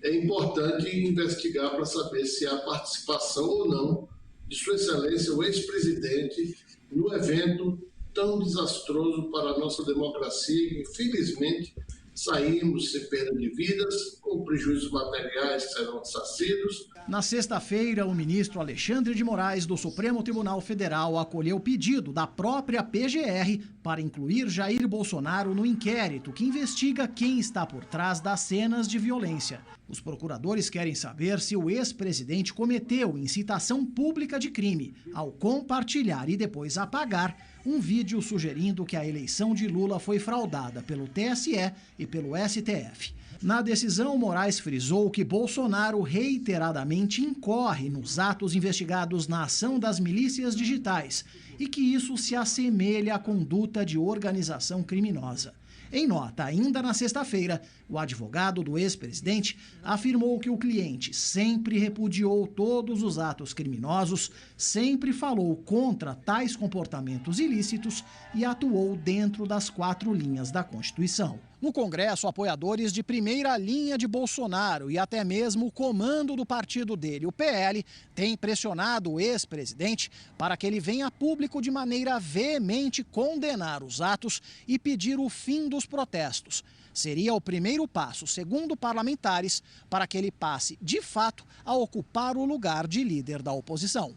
é importante investigar para saber se há participação ou não de Sua Excelência, o ex-presidente, no evento tão desastroso para a nossa democracia e, infelizmente, saímos sem perda de vidas, com prejuízos materiais que serão ressarcidos. Na sexta-feira, o ministro Alexandre de Moraes, do Supremo Tribunal Federal, acolheu o pedido da própria PGR para incluir Jair Bolsonaro no inquérito que investiga quem está por trás das cenas de violência. Os procuradores querem saber se o ex-presidente cometeu incitação pública de crime ao compartilhar e depois apagar um vídeo sugerindo que a eleição de Lula foi fraudada pelo TSE e pelo STF. Na decisão, Moraes frisou que Bolsonaro reiteradamente incorre nos atos investigados na ação das milícias digitais e que isso se assemelha à conduta de organização criminosa. Em nota, ainda na sexta-feira, o advogado do ex-presidente afirmou que o cliente sempre repudiou todos os atos criminosos, sempre falou contra tais comportamentos ilícitos e atuou dentro das 4 linhas da Constituição. No Congresso, apoiadores de primeira linha de Bolsonaro e até mesmo o comando do partido dele, o PL, têm pressionado o ex-presidente para que ele venha a público de maneira veemente condenar os atos e pedir o fim dos protestos. Seria o primeiro passo, segundo parlamentares, para que ele passe, de fato, a ocupar o lugar de líder da oposição.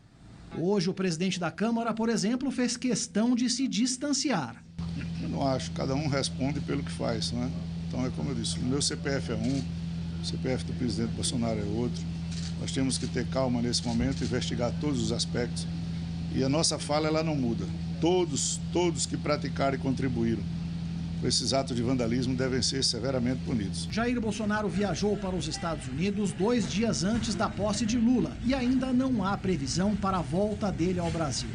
Hoje, o presidente da Câmara, por exemplo, fez questão de se distanciar. Eu não acho, cada um responde pelo que faz, né? Então é como eu disse, o meu CPF é um, o CPF do presidente Bolsonaro é outro. Nós temos que ter calma nesse momento, investigar todos os aspectos. E a nossa fala, ela não muda. Todos que praticaram e contribuíram com esses atos de vandalismo devem ser severamente punidos. Jair Bolsonaro viajou para os Estados Unidos 2 dias antes da posse de Lula e ainda não há previsão para a volta dele ao Brasil.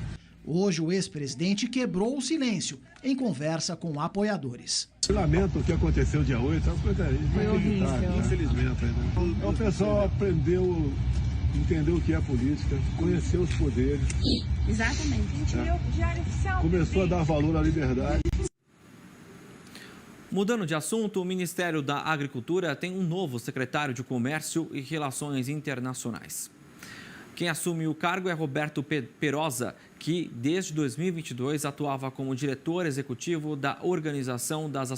Hoje, o ex-presidente quebrou o silêncio em conversa com apoiadores. Lamento o que aconteceu dia 8, é uma coisa inacreditável, infelizmente. Né? O pessoal aprendeu, entendeu o que é política, conheceu os poderes. Exatamente. A gente viu o Diário Oficial. Começou a dar valor à liberdade. Mudando de assunto, o Ministério da Agricultura tem um novo secretário de Comércio e Relações Internacionais. Quem assume o cargo é Roberto Perosa, que desde 2022 atuava como diretor executivo da Organização das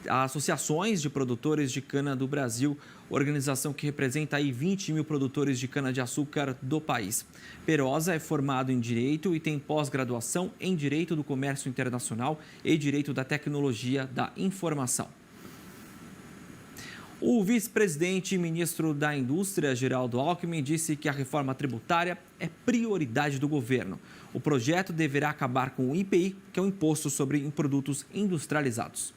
Associações de Produtores de Cana do Brasil, organização que representa aí 20 mil produtores de cana-de-açúcar do país. Perosa é formado em Direito e tem pós-graduação em Direito do Comércio Internacional e Direito da Tecnologia da Informação. O vice-presidente e ministro da Indústria, Geraldo Alckmin, disse que a reforma tributária é prioridade do governo. O projeto deverá acabar com o IPI, que é o Imposto sobre Produtos Industrializados.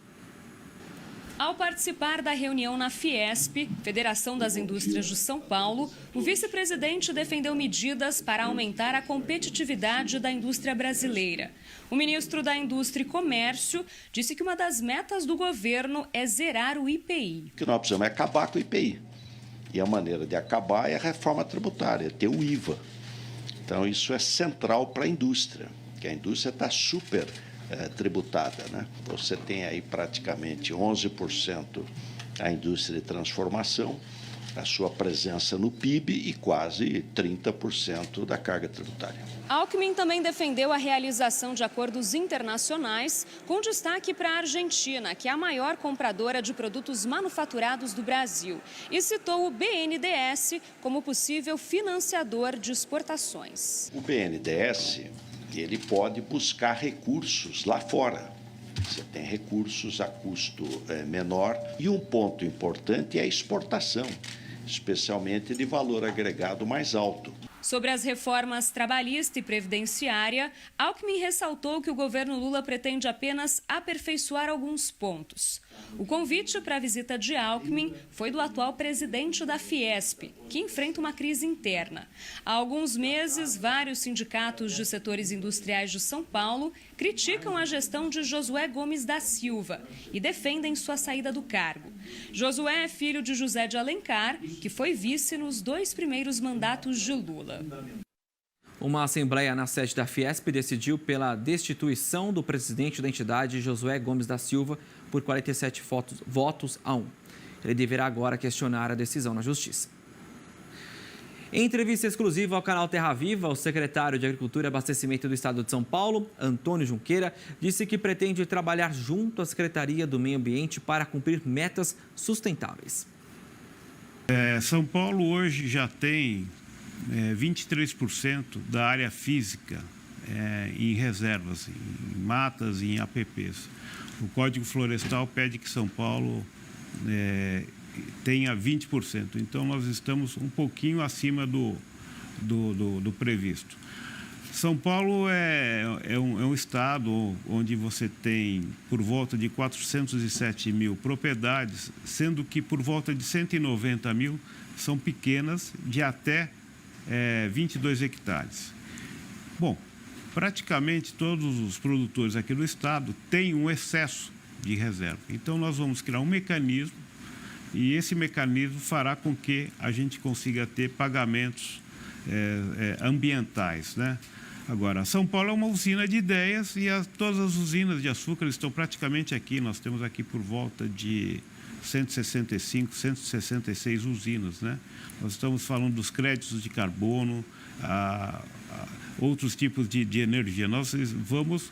Ao participar da reunião na Fiesp, Federação das Indústrias de São Paulo, o vice-presidente defendeu medidas para aumentar a competitividade da indústria brasileira. O ministro da Indústria e Comércio disse que uma das metas do governo é zerar o IPI. O que nós precisamos é acabar com o IPI. E a maneira de acabar é a reforma tributária, ter o IVA. Então, isso é central para a indústria, que a indústria está super tributada, né? Você tem aí praticamente 11% a indústria de transformação, a sua presença no PIB e quase 30% da carga tributária. Alckmin também defendeu a realização de acordos internacionais, com destaque para a Argentina, que é a maior compradora de produtos manufaturados do Brasil, e citou o BNDES como possível financiador de exportações. O BNDES, ele pode buscar recursos lá fora. Você tem recursos a custo menor. E um ponto importante é a exportação, especialmente de valor agregado mais alto. Sobre as reformas trabalhista e previdenciária, Alckmin ressaltou que o governo Lula pretende apenas aperfeiçoar alguns pontos. O convite para a visita de Alckmin foi do atual presidente da Fiesp, que enfrenta uma crise interna. Há alguns meses, vários sindicatos de setores industriais de São Paulo criticam a gestão de Josué Gomes da Silva e defendem sua saída do cargo. Josué é filho de José de Alencar, que foi vice nos 2 primeiros mandatos de Lula. Uma assembleia na sede da Fiesp decidiu pela destituição do presidente da entidade, Josué Gomes da Silva, por 47 votos a 1. Ele deverá agora questionar a decisão na Justiça. Em entrevista exclusiva ao canal Terra Viva, o secretário de Agricultura e Abastecimento do Estado de São Paulo, Antônio Junqueira, disse que pretende trabalhar junto à Secretaria do Meio Ambiente para cumprir metas sustentáveis. São Paulo hoje já tem 23% da área física em reservas, em matas e em APPs. O Código Florestal pede que São Paulo tenha 20%. Então, nós estamos um pouquinho acima do previsto. São Paulo é um estado onde você tem por volta de 407 mil propriedades, sendo que por volta de 190 mil são pequenas, de até 22 hectares. Bom, praticamente todos os produtores aqui do estado têm um excesso de reserva. Então, nós vamos criar um mecanismo e esse mecanismo fará com que a gente consiga ter pagamentos ambientais, né? Agora, São Paulo é uma usina de ideias e todas as usinas de açúcar estão praticamente aqui. Nós temos aqui por volta de 165, 166 usinas, né? Nós estamos falando dos créditos de carbono, outros tipos de energia. Nós vamos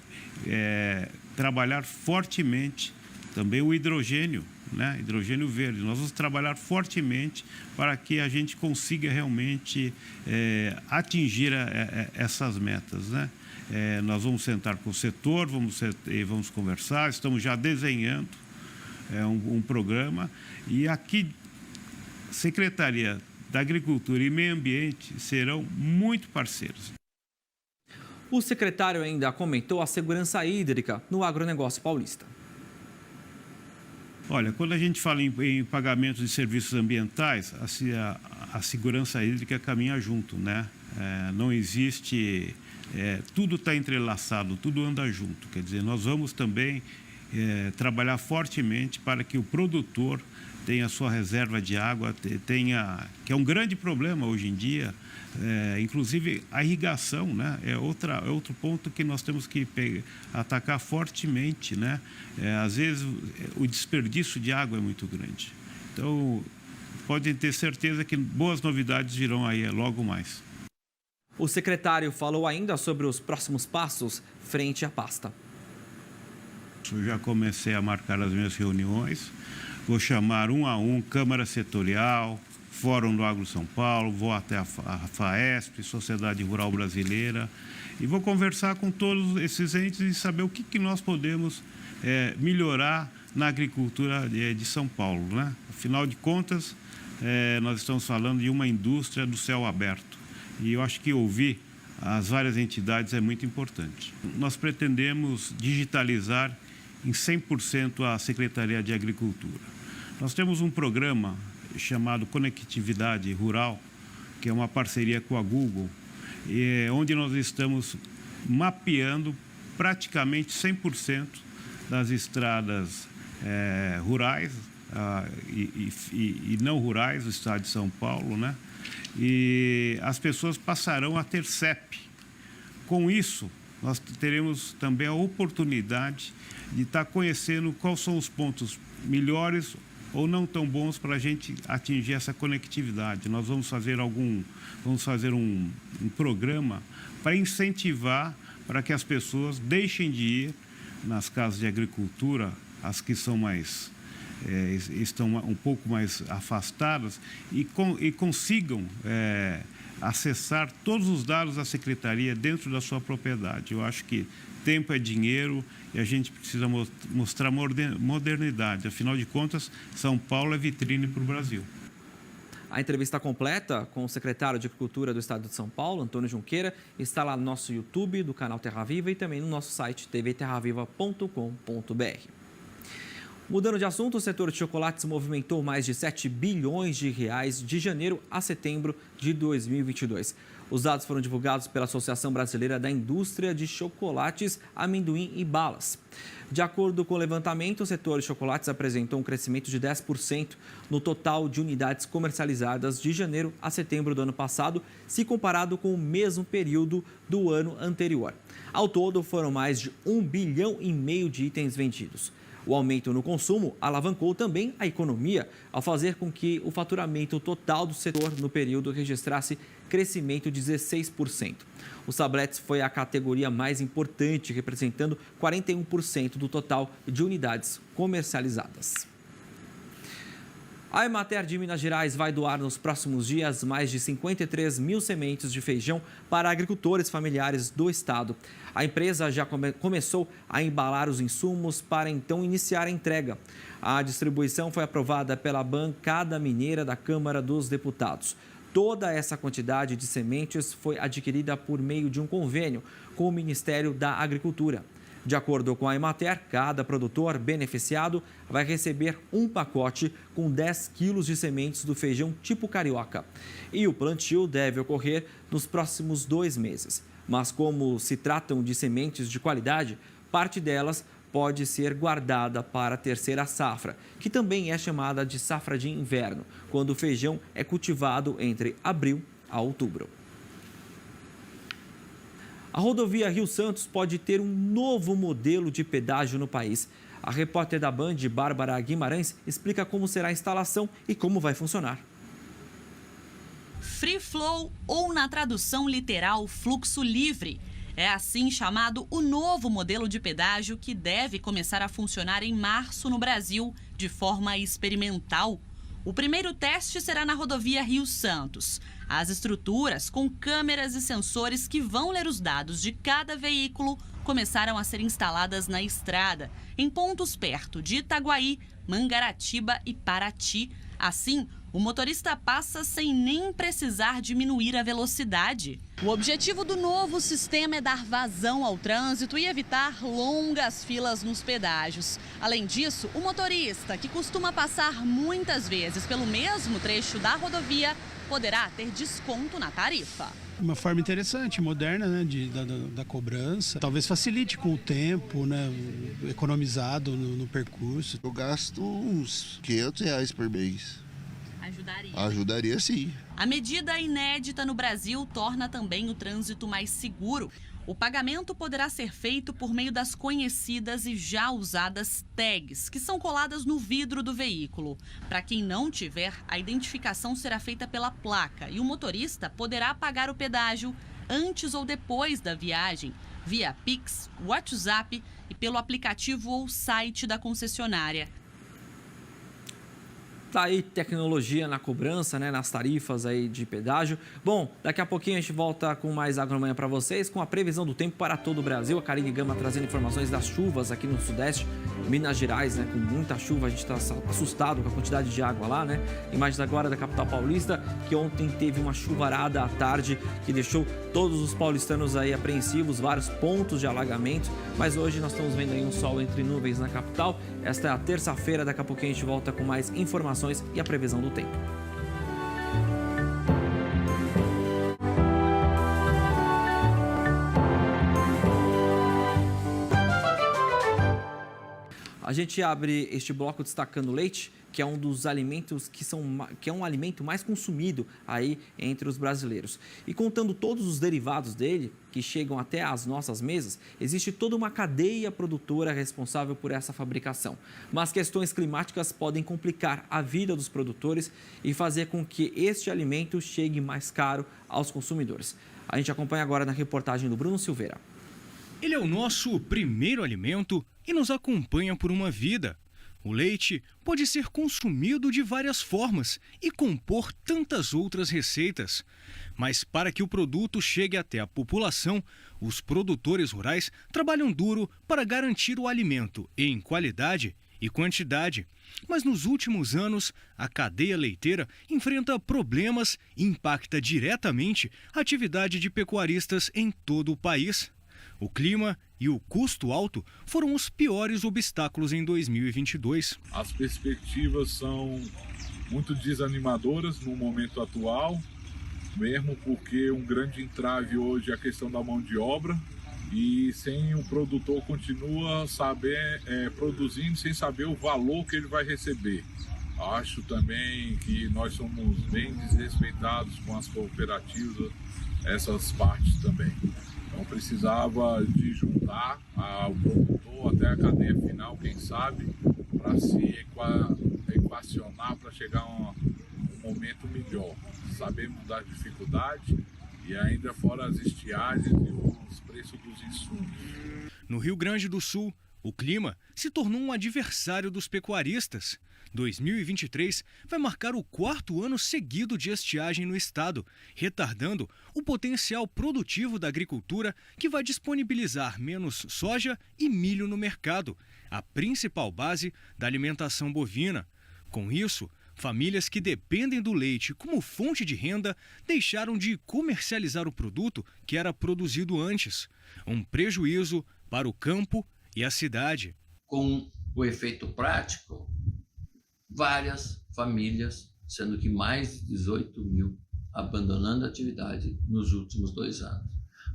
trabalhar fortemente também o hidrogênio, né? Hidrogênio verde. Nós vamos trabalhar fortemente para que a gente consiga realmente atingir essas metas, né? Nós vamos sentar com o setor, vamos conversar, estamos já desenhando um programa e aqui Secretaria da Agricultura e Meio Ambiente serão muito parceiros. O secretário ainda comentou a segurança hídrica no agronegócio paulista. Olha, quando a gente fala em pagamento de serviços ambientais, a segurança hídrica caminha junto, né? Não existe... tudo está entrelaçado, tudo anda junto. Quer dizer, nós vamos também trabalhar fortemente para que o produtor tenha a sua reserva de água, que é um grande problema hoje em dia, inclusive a irrigação, né? É outro ponto que nós temos que atacar fortemente, né? Às vezes o desperdício de água é muito grande. Então, podem ter certeza que boas novidades virão aí logo mais. O secretário falou ainda sobre os próximos passos frente à pasta. Eu já comecei a marcar as minhas reuniões. Vou chamar um a um Câmara Setorial, Fórum do Agro São Paulo, vou até a FAESP, Sociedade Rural Brasileira, e vou conversar com todos esses entes e saber o que nós podemos melhorar na agricultura de São Paulo, né? Afinal de contas, nós estamos falando de uma indústria do céu aberto, e eu acho que ouvir as várias entidades é muito importante. Nós pretendemos digitalizar em 100% a Secretaria de Agricultura. Nós temos um programa chamado Conectividade Rural, que é uma parceria com a Google, onde nós estamos mapeando praticamente 100% das estradas rurais e não rurais do estado de São Paulo, né? E as pessoas passarão a ter CEP. Com isso, nós teremos também a oportunidade de estar conhecendo quais são os pontos melhores ou não tão bons para a gente atingir essa conectividade. Nós vamos fazer um programa para incentivar para que as pessoas deixem de ir nas casas de agricultura, as que são estão um pouco mais afastadas, e consigam acessar todos os dados da Secretaria dentro da sua propriedade. Eu acho que tempo é dinheiro e a gente precisa mostrar modernidade. Afinal de contas, São Paulo é vitrine para o Brasil. A entrevista completa com o secretário de Agricultura do Estado de São Paulo, Antônio Junqueira, está lá no nosso YouTube do canal Terra Viva e também no nosso site tvterraviva.com.br. Mudando de assunto, o setor de chocolates movimentou mais de 7 bilhões de reais de janeiro a setembro de 2022. Os dados foram divulgados pela Associação Brasileira da Indústria de Chocolates, Amendoim e Balas. De acordo com o levantamento, o setor de chocolates apresentou um crescimento de 10% no total de unidades comercializadas de janeiro a setembro do ano passado, se comparado com o mesmo período do ano anterior. Ao todo, foram mais de 1,5 bilhão de itens vendidos. O aumento no consumo alavancou também a economia, ao fazer com que o faturamento total do setor no período registrasse crescimento de 16%. Os tabletes foi a categoria mais importante, representando 41% do total de unidades comercializadas. A Emater de Minas Gerais vai doar nos próximos dias mais de 53 mil sementes de feijão para agricultores familiares do estado. A empresa já começou a embalar os insumos para então iniciar a entrega. A distribuição foi aprovada pela bancada mineira da Câmara dos Deputados. Toda essa quantidade de sementes foi adquirida por meio de um convênio com o Ministério da Agricultura. De acordo com a Emater, cada produtor beneficiado vai receber um pacote com 10 quilos de sementes do feijão tipo carioca. E o plantio deve ocorrer nos próximos 2 meses. Mas como se tratam de sementes de qualidade, parte delas pode ser guardada para a terceira safra, que também é chamada de safra de inverno, quando o feijão é cultivado entre abril a outubro. A rodovia Rio Santos pode ter um novo modelo de pedágio no país. A repórter da Band, Bárbara Guimarães, explica como será a instalação e como vai funcionar. Free Flow, ou na tradução literal, fluxo livre. É assim chamado o novo modelo de pedágio que deve começar a funcionar em março no Brasil, de forma experimental. O primeiro teste será na rodovia Rio Santos. As estruturas com câmeras e sensores que vão ler os dados de cada veículo começaram a ser instaladas na estrada, em pontos perto de Itaguaí, Mangaratiba e Paraty. Assim, o motorista passa sem nem precisar diminuir a velocidade. O objetivo do novo sistema é dar vazão ao trânsito e evitar longas filas nos pedágios. Além disso, o motorista, que costuma passar muitas vezes pelo mesmo trecho da rodovia, poderá ter desconto na tarifa. Uma forma interessante, moderna, né, da cobrança. Talvez facilite com o tempo, né, economizado no percurso. Eu gasto uns R$500 por mês. Ajudaria? Ajudaria, sim. A medida inédita no Brasil torna também o trânsito mais seguro. O pagamento poderá ser feito por meio das conhecidas e já usadas tags, que são coladas no vidro do veículo. Para quem não tiver, a identificação será feita pela placa e o motorista poderá pagar o pedágio antes ou depois da viagem, via Pix, WhatsApp e pelo aplicativo ou site da concessionária. Tá aí tecnologia na cobrança, né, nas tarifas aí de pedágio. Bom, daqui a pouquinho a gente volta com mais Agromanhã para vocês, com a previsão do tempo para todo o Brasil. A Karine Gama trazendo informações das chuvas aqui no Sudeste, Minas Gerais, né, com muita chuva. A gente está assustado com a quantidade de água lá, né? Imagens agora da capital paulista, que ontem teve uma chuvarada à tarde que deixou todos os paulistanos aí apreensivos, vários pontos de alagamento. Mas hoje nós estamos vendo aí um sol entre nuvens na capital. Esta é a terça-feira, daqui a pouquinho a gente volta com mais informações e a previsão do tempo. A gente abre este bloco destacando o leite, que é um dos alimentos que é um alimento mais consumido aí entre os brasileiros. E contando todos os derivados dele, que chegam até as nossas mesas, existe toda uma cadeia produtora responsável por essa fabricação. Mas questões climáticas podem complicar a vida dos produtores e fazer com que este alimento chegue mais caro aos consumidores. A gente acompanha agora na reportagem do Bruno Silveira. Ele é o nosso primeiro alimento e nos acompanha por uma vida. O leite pode ser consumido de várias formas e compor tantas outras receitas. Mas para que o produto chegue até a população, os produtores rurais trabalham duro para garantir o alimento em qualidade e quantidade. Mas nos últimos anos, a cadeia leiteira enfrenta problemas e impacta diretamente a atividade de pecuaristas em todo o país. O clima e o custo alto foram os piores obstáculos em 2022. As perspectivas são muito desanimadoras no momento atual, mesmo porque um grande entrave hoje é a questão da mão de obra, e sem o produtor continua produzindo sem saber o valor que ele vai receber. Acho também que nós somos bem desrespeitados com as cooperativas, essas partes também. Então precisava de juntar o produtor até a cadeia final, quem sabe, para se equacionar, para chegar a um momento melhor. Sabemos das dificuldades e ainda fora as estiagens e os preços dos insumos. No Rio Grande do Sul, o clima se tornou um adversário dos pecuaristas. 2023 vai marcar o 4º ano seguido de estiagem no estado, retardando o potencial produtivo da agricultura, que vai disponibilizar menos soja e milho no mercado, a principal base da alimentação bovina. Com isso, famílias que dependem do leite como fonte de renda deixaram de comercializar o produto que era produzido antes. Um prejuízo para o campo e a cidade. Com o efeito prático, várias famílias, sendo que mais de 18 mil, abandonando a atividade nos últimos 2 anos.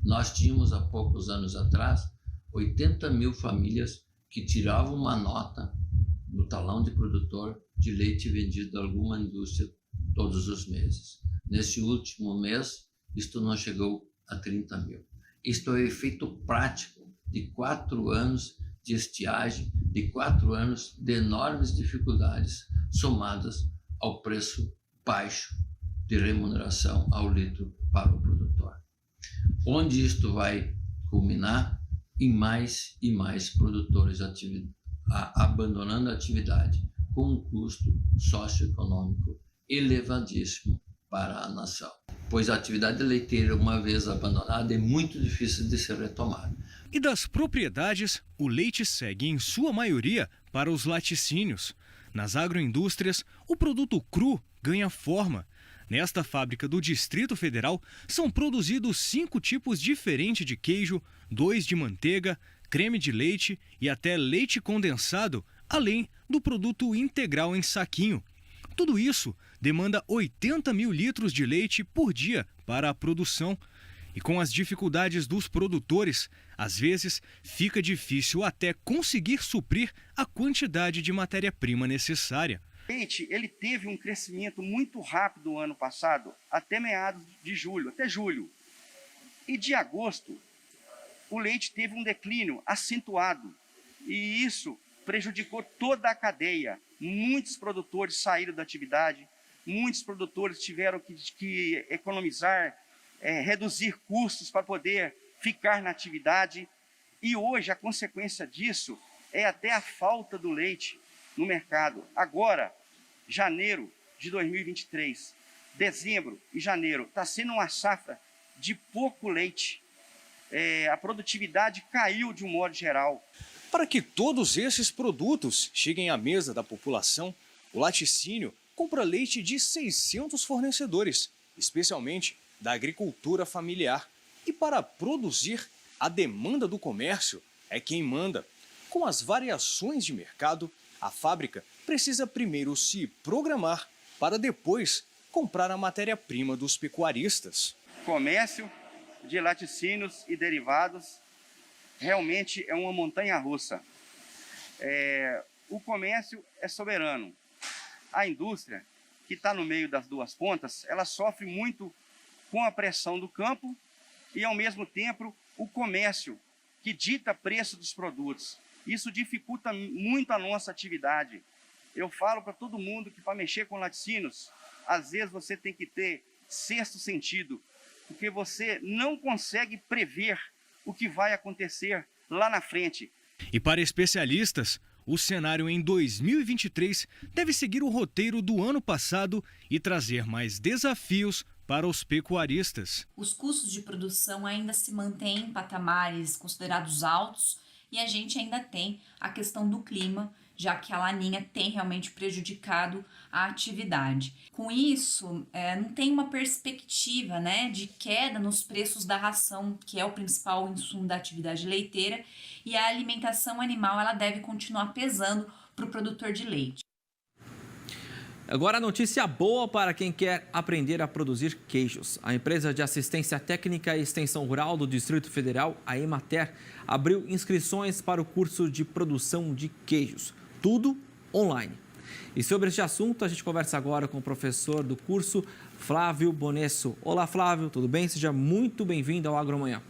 Nós tínhamos, há poucos anos atrás, 80 mil famílias que tiravam uma nota no talão de produtor de leite vendido a alguma indústria todos os meses. Nesse último mês, isto não chegou a 30 mil. Isto é o efeito prático de 4 anos de estiagem, de 4 anos de enormes dificuldades, somadas ao preço baixo de remuneração ao litro para o produtor. Onde isto vai culminar? Em mais e mais produtores abandonando a atividade, com um custo socioeconômico elevadíssimo para a nação. Pois a atividade leiteira, uma vez abandonada, é muito difícil de ser retomada. E das propriedades, o leite segue, em sua maioria, para os laticínios. Nas agroindústrias, o produto cru ganha forma. Nesta fábrica do Distrito Federal, são produzidos 5 tipos diferentes de queijo, 2 de manteiga, creme de leite e até leite condensado, além do produto integral em saquinho. Tudo isso demanda 80 mil litros de leite por dia para a produção. E com as dificuldades dos produtores, às vezes fica difícil até conseguir suprir a quantidade de matéria-prima necessária. O leite, ele teve um crescimento muito rápido no ano passado, até meados de julho, até julho. E de agosto, o leite teve um declínio acentuado. E isso prejudicou toda a cadeia. Muitos produtores saíram da atividade, muitos produtores tiveram que economizar, reduzir custos para poder ficar na atividade. E hoje a consequência disso é até a falta do leite no mercado. Agora, janeiro de 2023, dezembro e janeiro, está sendo uma safra de pouco leite. A produtividade caiu de um modo geral. Para que todos esses produtos cheguem à mesa da população, o laticínio compra leite de 600 fornecedores, especialmente da agricultura familiar. E para produzir, a demanda do comércio é quem manda. Com as variações de mercado, a fábrica precisa primeiro se programar para depois comprar a matéria-prima dos pecuaristas. Comércio de laticínios e derivados realmente é uma montanha-russa. O comércio é soberano. A indústria, que está no meio das duas pontas, ela sofre muito com a pressão do campo e, ao mesmo tempo, o comércio, que dita preço dos produtos. Isso dificulta muito a nossa atividade. Eu falo para todo mundo que para mexer com laticínios, às vezes você tem que ter sexto sentido, porque você não consegue prever o que vai acontecer lá na frente. E para especialistas, o cenário em 2023 deve seguir o roteiro do ano passado e trazer mais desafios para os pecuaristas. Os custos de produção ainda se mantêm em patamares considerados altos e a gente ainda tem a questão do clima, já que a laninha tem realmente prejudicado a atividade. Com isso, não tem uma perspectiva, né, de queda nos preços da ração, que é o principal insumo da atividade leiteira, e a alimentação animal ela deve continuar pesando para o produtor de leite. Agora a notícia boa para quem quer aprender a produzir queijos. A empresa de assistência técnica e extensão rural do Distrito Federal, a Emater, abriu inscrições para o curso de produção de queijos. Tudo online. E sobre este assunto, a gente conversa agora com o professor do curso, Flávio Bonesso. Olá, Flávio, tudo bem? Seja muito bem-vindo ao Agromanhã.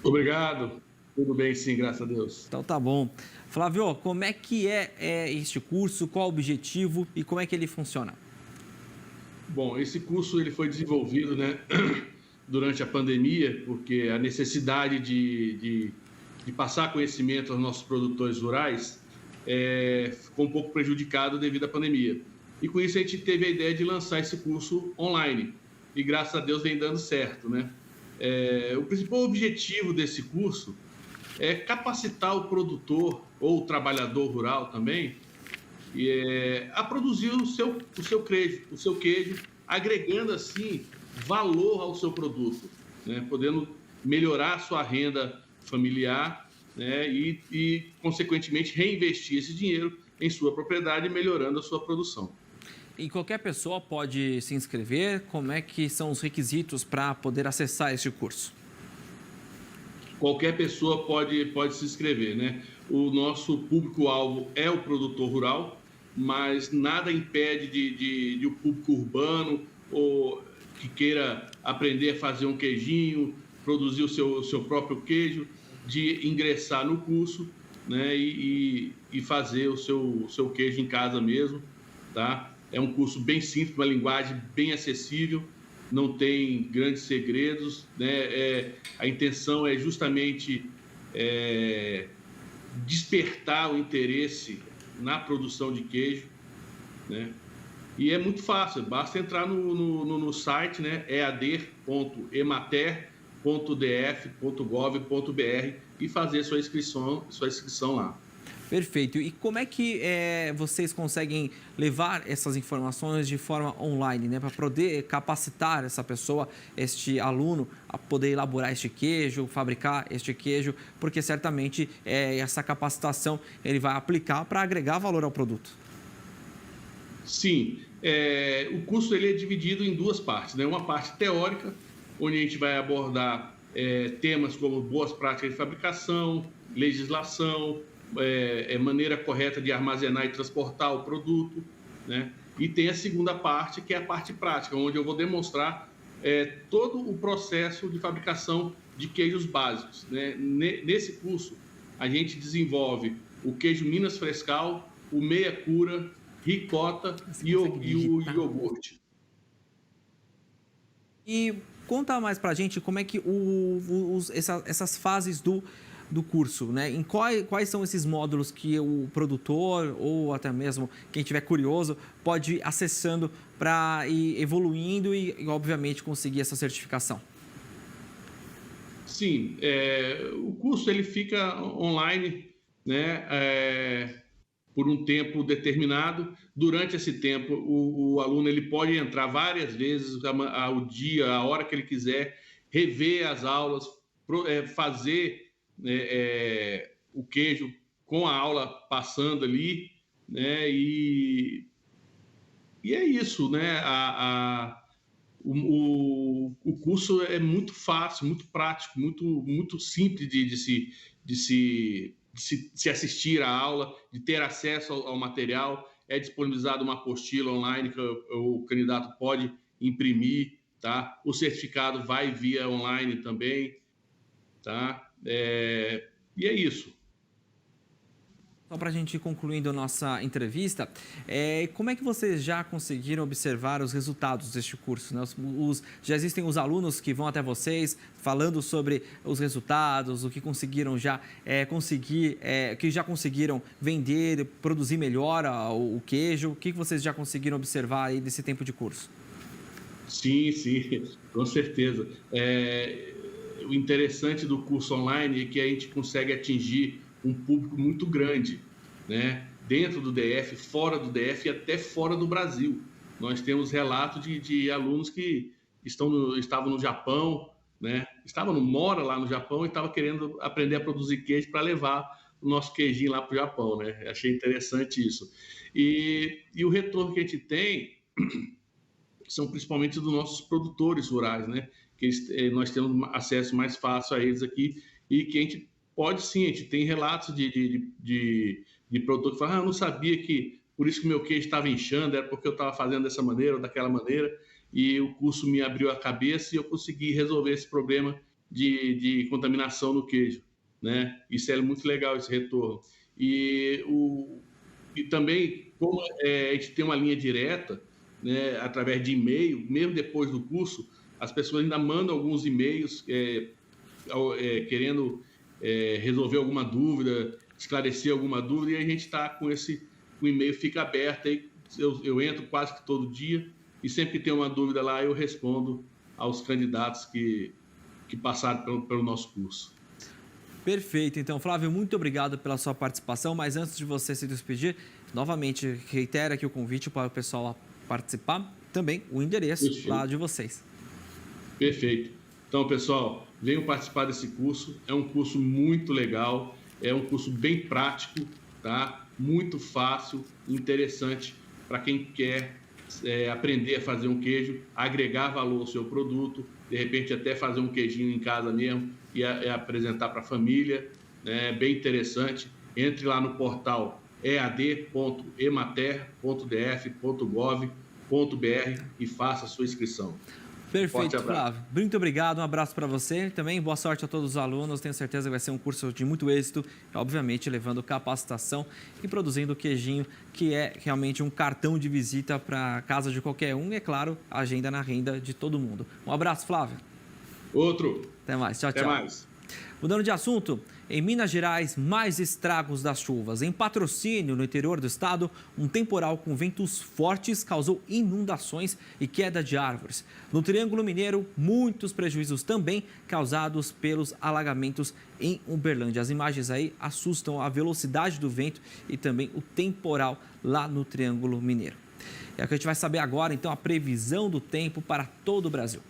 Obrigado. Tudo bem, sim, graças a Deus. Então tá bom. Flávio, como é que é este curso, qual o objetivo e como é que ele funciona? Bom, esse curso ele foi desenvolvido, né, durante a pandemia, porque a necessidade de passar conhecimento aos nossos produtores rurais ficou um pouco prejudicado devido à pandemia. E com isso a gente teve a ideia de lançar esse curso online. E graças a Deus vem dando certo, né? O principal objetivo desse curso é capacitar o produtor ou o trabalhador rural também a produzir o seu queijo, agregando assim valor ao seu produto, né? Podendo melhorar a sua renda familiar, né? E consequentemente reinvestir esse dinheiro em sua propriedade, melhorando a sua produção. E qualquer pessoa pode se inscrever? Como é que são os requisitos para poder acessar este curso? Qualquer pessoa pode se inscrever, né? O nosso público-alvo é o produtor rural, mas nada impede de o público urbano ou que queira aprender a fazer um queijinho, produzir o seu próprio queijo, de ingressar no curso, né? E fazer o seu queijo em casa mesmo, tá? É um curso bem simples, uma linguagem bem acessível, não tem grandes segredos, né? A intenção é justamente despertar o interesse na produção de queijo, né? E é muito fácil, basta entrar no site, né? ead.emater.df.gov.br e fazer sua inscrição lá. Perfeito. E como é que vocês conseguem levar essas informações de forma online, né? Para poder capacitar essa pessoa, este aluno, a poder elaborar este queijo, fabricar este queijo, porque certamente essa capacitação ele vai aplicar para agregar valor ao produto. Sim. O curso ele é dividido em duas partes, né? Uma parte teórica, onde a gente vai abordar temas como boas práticas de fabricação, legislação, maneira correta de armazenar e transportar o produto, né? E tem a segunda parte, que é a parte prática, onde eu vou demonstrar todo o processo de fabricação de queijos básicos, né? Nesse curso, a gente desenvolve o queijo Minas Frescal, o meia cura, ricota e o iogurte. E conta mais pra gente como é que essas fases do curso, né? Em quais são esses módulos que o produtor ou até mesmo quem estiver curioso pode ir acessando para ir evoluindo e, obviamente, conseguir essa certificação? Sim, o curso ele fica online, né? Por um tempo determinado. Durante esse tempo, o aluno ele pode entrar várias vezes ao dia, a hora que ele quiser, rever as aulas, fazer o queijo com a aula passando ali, né? E é isso, né? O curso é muito fácil, muito prático, muito simples de se assistir à aula, de ter acesso ao material. É disponibilizada uma apostila online que o candidato pode imprimir, tá? O certificado vai via online também, tá? E é isso. Só para a gente ir concluindo a nossa entrevista, como é que vocês já conseguiram observar os resultados deste curso, né? Já existem os alunos que vão até vocês falando sobre os resultados, o que conseguiram já que já conseguiram vender, produzir melhor o queijo. O que vocês já conseguiram observar aí desse tempo de curso? Sim, com certeza. O interessante do curso online é que a gente consegue atingir um público muito grande, né? dentro do DF, fora do DF e até fora do Brasil. Nós temos relatos de alunos que estavam no Japão, né? Mora lá no Japão e estavam querendo aprender a produzir queijo para levar o nosso queijinho lá para o Japão, né? Achei interessante isso. E o retorno que a gente tem são principalmente dos nossos produtores rurais, né? Que nós temos acesso mais fácil a eles aqui e que a gente pode sim, a gente tem relatos de produtor que fala, eu não sabia que por isso que meu queijo estava inchando, era porque eu estava fazendo dessa maneira ou daquela maneira, e o curso me abriu a cabeça e eu consegui resolver esse problema de contaminação no queijo, né? Isso é muito legal, esse retorno. E também, como a gente tem uma linha direta, né, através de e-mail, mesmo depois do curso, as pessoas ainda mandam alguns e-mails querendo resolver alguma dúvida, esclarecer alguma dúvida, e a gente está com o e-mail fica aberto, aí eu entro quase que todo dia, e sempre que tem uma dúvida lá, eu respondo aos candidatos que passaram pelo nosso curso. Perfeito. Então, Flávio, muito obrigado pela sua participação, mas antes de você se despedir, novamente, reitero aqui o convite para o pessoal participar, também o endereço lá de vocês. Perfeito. Então, pessoal, venham participar desse curso, é um curso muito legal, é um curso bem prático, tá? Muito fácil, interessante para quem quer aprender a fazer um queijo, agregar valor ao seu produto, de repente até fazer um queijinho em casa mesmo e apresentar para a família, né? Bem interessante. Entre lá no portal ead.emater.df.gov.br e faça a sua inscrição. Perfeito, Flávio. Muito obrigado, um abraço para você também, boa sorte a todos os alunos, tenho certeza que vai ser um curso de muito êxito, obviamente levando capacitação e produzindo o queijinho, que é realmente um cartão de visita para a casa de qualquer um e, é claro, agenda na renda de todo mundo. Um abraço, Flávio. Outro. Até mais, tchau, tchau. Até mais. Mudando de assunto, em Minas Gerais, mais estragos das chuvas. Em Patrocínio, no interior do estado, um temporal com ventos fortes causou inundações e queda de árvores. No Triângulo Mineiro, muitos prejuízos também causados pelos alagamentos em Uberlândia. As imagens aí assustam a velocidade do vento e também o temporal lá no Triângulo Mineiro. É o que a gente vai saber agora, então, a previsão do tempo para todo o Brasil.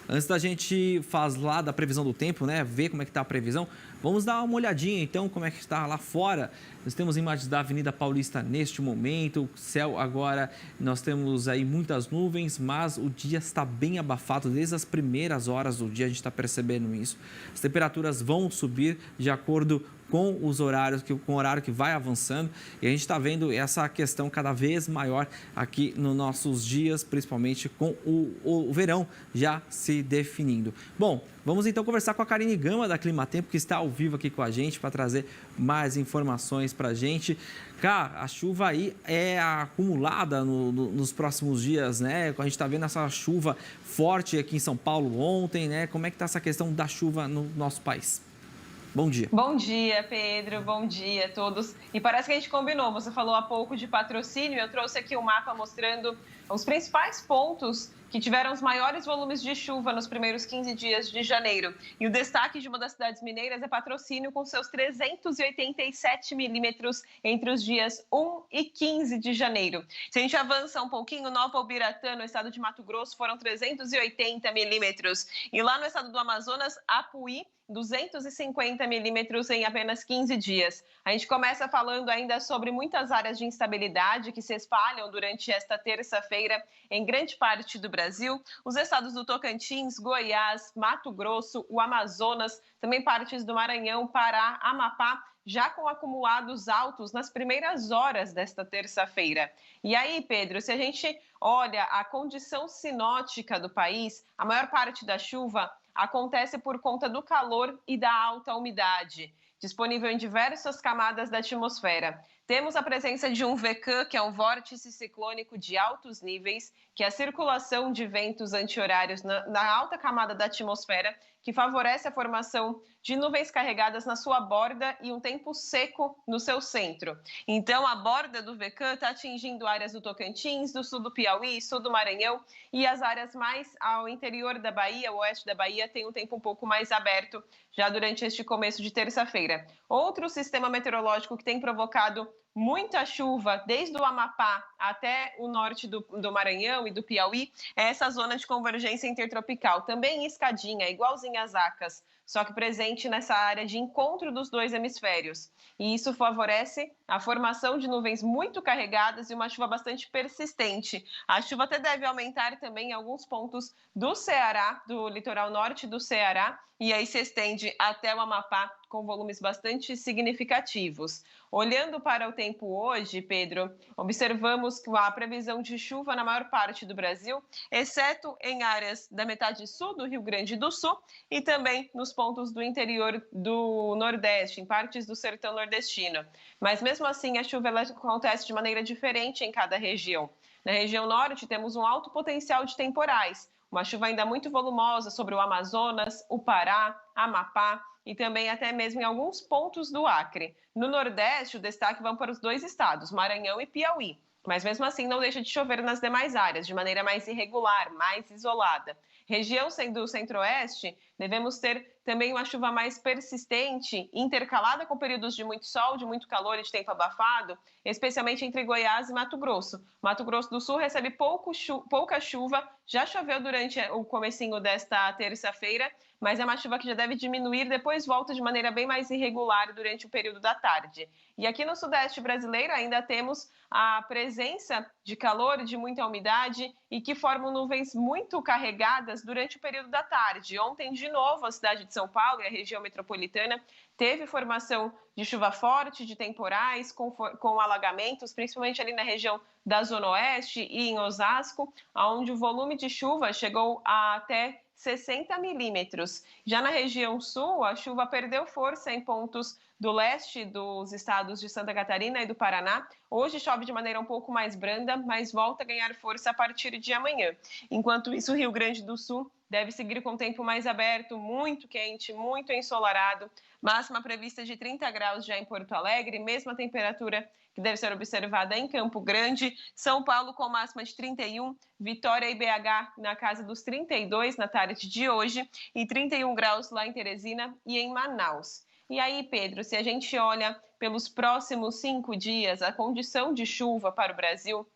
Antes da gente falar da previsão do tempo, né, ver como é que está a previsão, vamos dar uma olhadinha então como é que está lá fora. Nós temos imagens da Avenida Paulista neste momento, o céu agora, nós temos aí muitas nuvens, mas o dia está bem abafado, desde as primeiras horas do dia a gente está percebendo isso. As temperaturas vão subir de acordo com os horários, com o horário que vai avançando, e a gente está vendo essa questão cada vez maior aqui nos nossos dias, principalmente com o verão já se definindo. Bom, vamos então conversar com a Karine Gama da Climatempo, que está ao vivo aqui com a gente para trazer mais informações para a gente. Cá, a chuva aí é acumulada nos próximos dias, né? A gente está vendo essa chuva forte aqui em São Paulo ontem, né? Como é que está essa questão da chuva no nosso país? Bom dia. Bom dia, Pedro. Bom dia a todos. E parece que a gente combinou. Você falou há pouco de Patrocínio. Eu trouxe aqui um mapa mostrando os principais pontos que tiveram os maiores volumes de chuva nos primeiros 15 dias de janeiro. E o destaque de uma das cidades mineiras é Patrocínio, com seus 387 milímetros entre os dias 1 e 15 de janeiro. Se a gente avança um pouquinho, Nova Ubiratã, no estado de Mato Grosso, foram 380 milímetros. E lá no estado do Amazonas, Apuí, 250 milímetros em apenas 15 dias. A gente começa falando ainda sobre muitas áreas de instabilidade que se espalham durante esta terça-feira em grande parte do Brasil. Os estados do Tocantins, Goiás, Mato Grosso, o Amazonas, também partes do Maranhão, Pará, Amapá, já com acumulados altos nas primeiras horas desta terça-feira. E aí, Pedro, se a gente olha a condição sinótica do país, a maior parte da chuva acontece por conta do calor e da alta umidade, disponível em diversas camadas da atmosfera. Temos a presença de um VCAM, que é um vórtice ciclônico de altos níveis, que é a circulação de ventos anti-horários na alta camada da atmosfera, que favorece a formação de nuvens carregadas na sua borda e um tempo seco no seu centro. Então, a borda do VECAM está atingindo áreas do Tocantins, do sul do Piauí, sul do Maranhão, e as áreas mais ao interior da Bahia, o oeste da Bahia, tem um tempo um pouco mais aberto já durante este começo de terça-feira. Outro sistema meteorológico que tem provocado muita chuva, desde o Amapá até o norte do Maranhão e do Piauí, é essa zona de convergência intertropical, também em escadinha, igualzinha às Acas, só que presente nessa área de encontro dos dois hemisférios. E isso favorece a formação de nuvens muito carregadas e uma chuva bastante persistente. A chuva até deve aumentar também em alguns pontos do Ceará, do litoral norte do Ceará, e aí se estende até o Amapá com volumes bastante significativos. Olhando para o tempo hoje, Pedro, observamos a previsão de chuva na maior parte do Brasil, exceto em áreas da metade sul do Rio Grande do Sul e também nos pontos do interior do Nordeste, em partes do sertão nordestino. Mas mesmo assim, a chuva acontece de maneira diferente em cada região. Na região norte, temos um alto potencial de temporais, uma chuva ainda muito volumosa sobre o Amazonas, o Pará, Amapá e também até mesmo em alguns pontos do Acre. No Nordeste, o destaque vai para os dois estados, Maranhão e Piauí. Mas mesmo assim não deixa de chover nas demais áreas, de maneira mais irregular, mais isolada. Região do centro-oeste, devemos ter também uma chuva mais persistente, intercalada com períodos de muito sol, de muito calor e de tempo abafado, especialmente entre Goiás e Mato Grosso. Mato Grosso do Sul recebe pouca chuva, já choveu durante o comecinho desta terça-feira, mas é uma chuva que já deve diminuir, depois volta de maneira bem mais irregular durante o período da tarde. E aqui no sudeste brasileiro ainda temos a presença de calor, de muita umidade e que formam nuvens muito carregadas durante o período da tarde. Ontem, de novo, a cidade de São Paulo e a região metropolitana teve formação de chuva forte, de temporais, com alagamentos, principalmente ali na região da Zona Oeste e em Osasco, onde o volume de chuva chegou a até 60 milímetros. Já na região sul, a chuva perdeu força em pontos do leste dos estados de Santa Catarina e do Paraná. Hoje chove de maneira um pouco mais branda, mas volta a ganhar força a partir de amanhã. Enquanto isso, o Rio Grande do Sul deve seguir com o tempo mais aberto, muito quente, muito ensolarado. Máxima prevista de 30 graus já em Porto Alegre, mesma temperatura que deve ser observada em Campo Grande. São Paulo com máxima de 31, Vitória e BH na casa dos 32 na tarde de hoje e 31 graus lá em Teresina e em Manaus. E aí, Pedro, se a gente olha pelos próximos 5 dias, a condição de chuva para o Brasil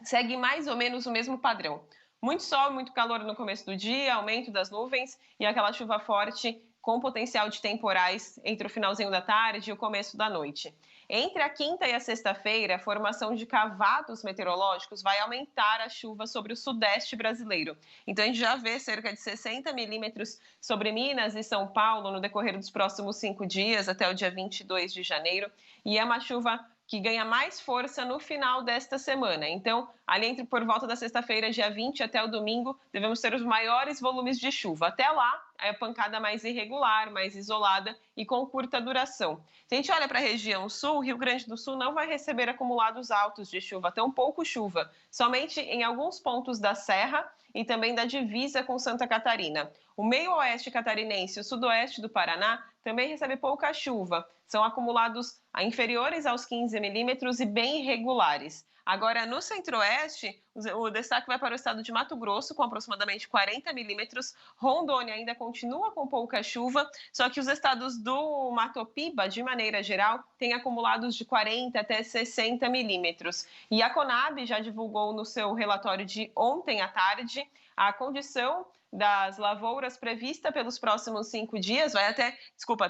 segue mais ou menos o mesmo padrão. Muito sol, muito calor no começo do dia, aumento das nuvens e aquela chuva forte com potencial de temporais entre o finalzinho da tarde e o começo da noite. Entre a quinta e a sexta-feira, a formação de cavados meteorológicos vai aumentar a chuva sobre o sudeste brasileiro. Então, a gente já vê cerca de 60 milímetros sobre Minas e São Paulo no decorrer dos próximos 5 dias, até o dia 22 de janeiro. E é uma chuva que ganha mais força no final desta semana. Então, ali por volta da sexta-feira, dia 20, até o domingo, devemos ter os maiores volumes de chuva. Até lá, é a pancada mais irregular, mais isolada e com curta duração. Se a gente olha para a região sul, o Rio Grande do Sul não vai receber acumulados altos de chuva, tão pouco chuva, somente em alguns pontos da Serra e também da divisa com Santa Catarina. O meio-oeste catarinense e o sudoeste do Paraná também recebe pouca chuva. São acumulados inferiores aos 15 milímetros e bem irregulares. Agora, no centro-oeste, o destaque vai para o estado de Mato Grosso, com aproximadamente 40 milímetros. Rondônia ainda continua com pouca chuva, só que os estados do Mato Piba, de maneira geral, têm acumulados de 40 até 60 milímetros. E a Conab já divulgou no seu relatório de ontem à tarde a condição das lavouras prevista pelos próximos 5 dias,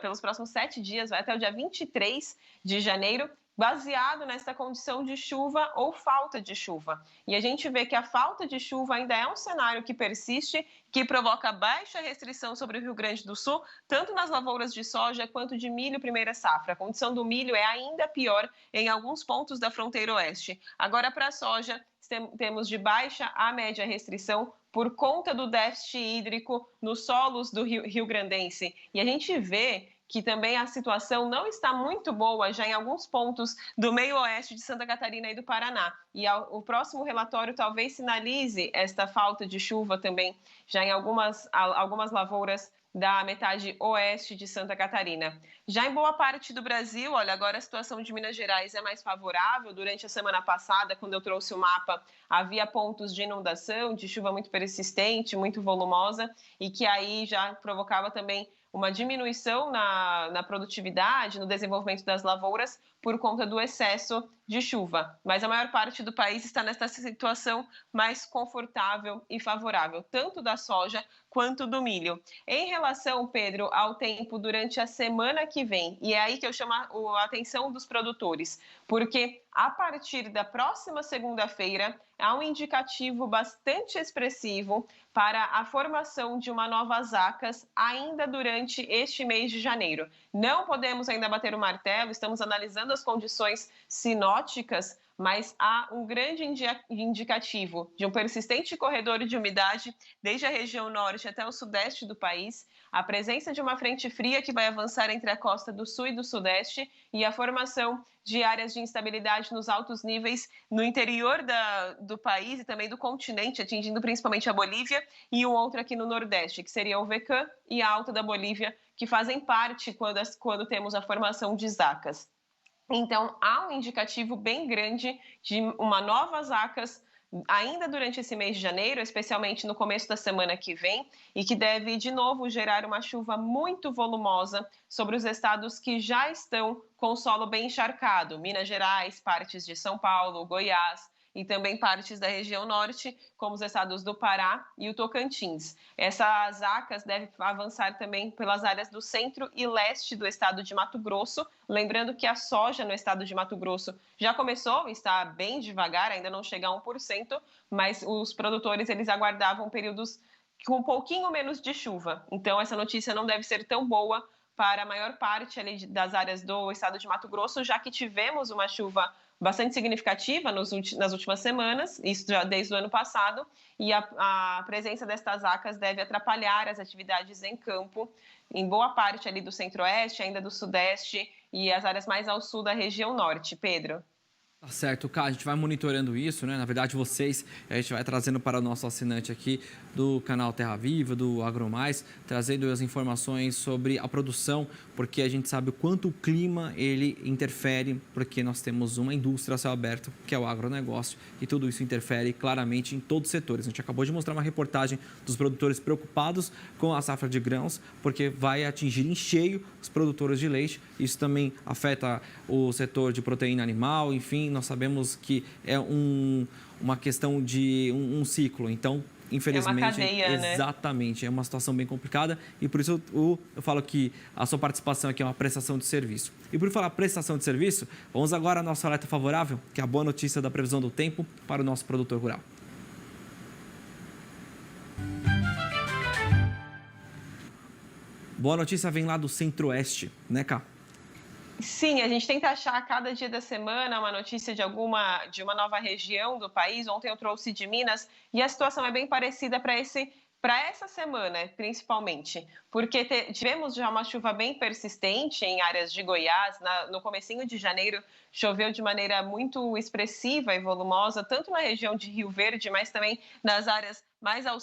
pelos próximos 7 dias, vai até o dia 23 de janeiro, baseado nessa condição de chuva ou falta de chuva. E a gente vê que a falta de chuva ainda é um cenário que persiste, que provoca baixa restrição sobre o Rio Grande do Sul, tanto nas lavouras de soja quanto de milho primeira safra. A condição do milho é ainda pior em alguns pontos da fronteira oeste. Agora, para a soja, temos de baixa a média restrição por conta do déficit hídrico nos solos do rio-grandense. E a gente vê que também a situação não está muito boa já em alguns pontos do meio-oeste de Santa Catarina e do Paraná. E o próximo relatório talvez sinalize esta falta de chuva também já em algumas lavouras da metade oeste de Santa Catarina. Já em boa parte do Brasil, olha, agora a situação de Minas Gerais é mais favorável. Durante a semana passada, quando eu trouxe o mapa, havia pontos de inundação, de chuva muito persistente, muito volumosa, e que aí já provocava também uma diminuição na produtividade, no desenvolvimento das lavouras, por conta do excesso de chuva. Mas a maior parte do país está nessa situação mais confortável e favorável, tanto da soja quanto do milho. Em relação, Pedro, ao tempo durante a semana que vem, e é aí que eu chamo a atenção dos produtores, porque a partir da próxima segunda-feira há um indicativo bastante expressivo para a formação de uma nova zacas ainda durante este mês de janeiro. Não podemos ainda bater o martelo, estamos analisando as condições sinóticas, mas há um grande indicativo de um persistente corredor de umidade desde a região norte até o sudeste do país, a presença de uma frente fria que vai avançar entre a costa do sul e do sudeste e a formação de áreas de instabilidade nos altos níveis no interior do país e também do continente, atingindo principalmente a Bolívia, e um outro aqui no nordeste, que seria o VECAM e a Alta da Bolívia, que fazem parte quando temos a formação de zacas. Então, há um indicativo bem grande de uma nova zacas ainda durante esse mês de janeiro, especialmente no começo da semana que vem, e que deve, de novo, gerar uma chuva muito volumosa sobre os estados que já estão com o solo bem encharcado, Minas Gerais, partes de São Paulo, Goiás, e também partes da região norte, como os estados do Pará e o Tocantins. Essas zacas devem avançar também pelas áreas do centro e leste do estado de Mato Grosso, lembrando que a soja no estado de Mato Grosso já começou, está bem devagar, ainda não chega a 1%, mas os produtores eles aguardavam períodos com um pouquinho menos de chuva. Então essa notícia não deve ser tão boa para a maior parte ali das áreas do estado de Mato Grosso, já que tivemos uma chuva bastante significativa nas últimas semanas, isso já desde o ano passado, e a presença destas zacas deve atrapalhar as atividades em campo, em boa parte ali do centro-oeste, ainda do sudeste e as áreas mais ao sul da região norte. Pedro? Tá certo, Cá, a gente vai monitorando isso, né? Na verdade, a gente vai trazendo para o nosso assinante aqui do canal Terra Viva, do AgroMais, trazendo as informações sobre a produção, porque a gente sabe o quanto o clima ele interfere, porque nós temos uma indústria a céu aberto, que é o agronegócio, e tudo isso interfere claramente em todos os setores. A gente acabou de mostrar uma reportagem dos produtores preocupados com a safra de grãos, porque vai atingir em cheio os produtores de leite. Isso também afeta o setor de proteína animal, enfim, nós sabemos que é uma questão de um ciclo. Então, infelizmente, é uma cadeia, exatamente, né? É uma situação bem complicada e por isso eu falo que a sua participação aqui é uma prestação de serviço. E por falar prestação de serviço, vamos agora ao nosso alerta favorável, que é a boa notícia da previsão do tempo para o nosso produtor rural. Boa notícia vem lá do centro-oeste, né, Cá? Sim, a gente tenta achar a cada dia da semana uma notícia de uma nova região do país. Ontem eu trouxe de Minas e a situação é bem parecida para essa semana, principalmente, porque tivemos já uma chuva bem persistente em áreas de Goiás. No comecinho de janeiro, choveu de maneira muito expressiva e volumosa, tanto na região de Rio Verde, mas também nas áreas mais ao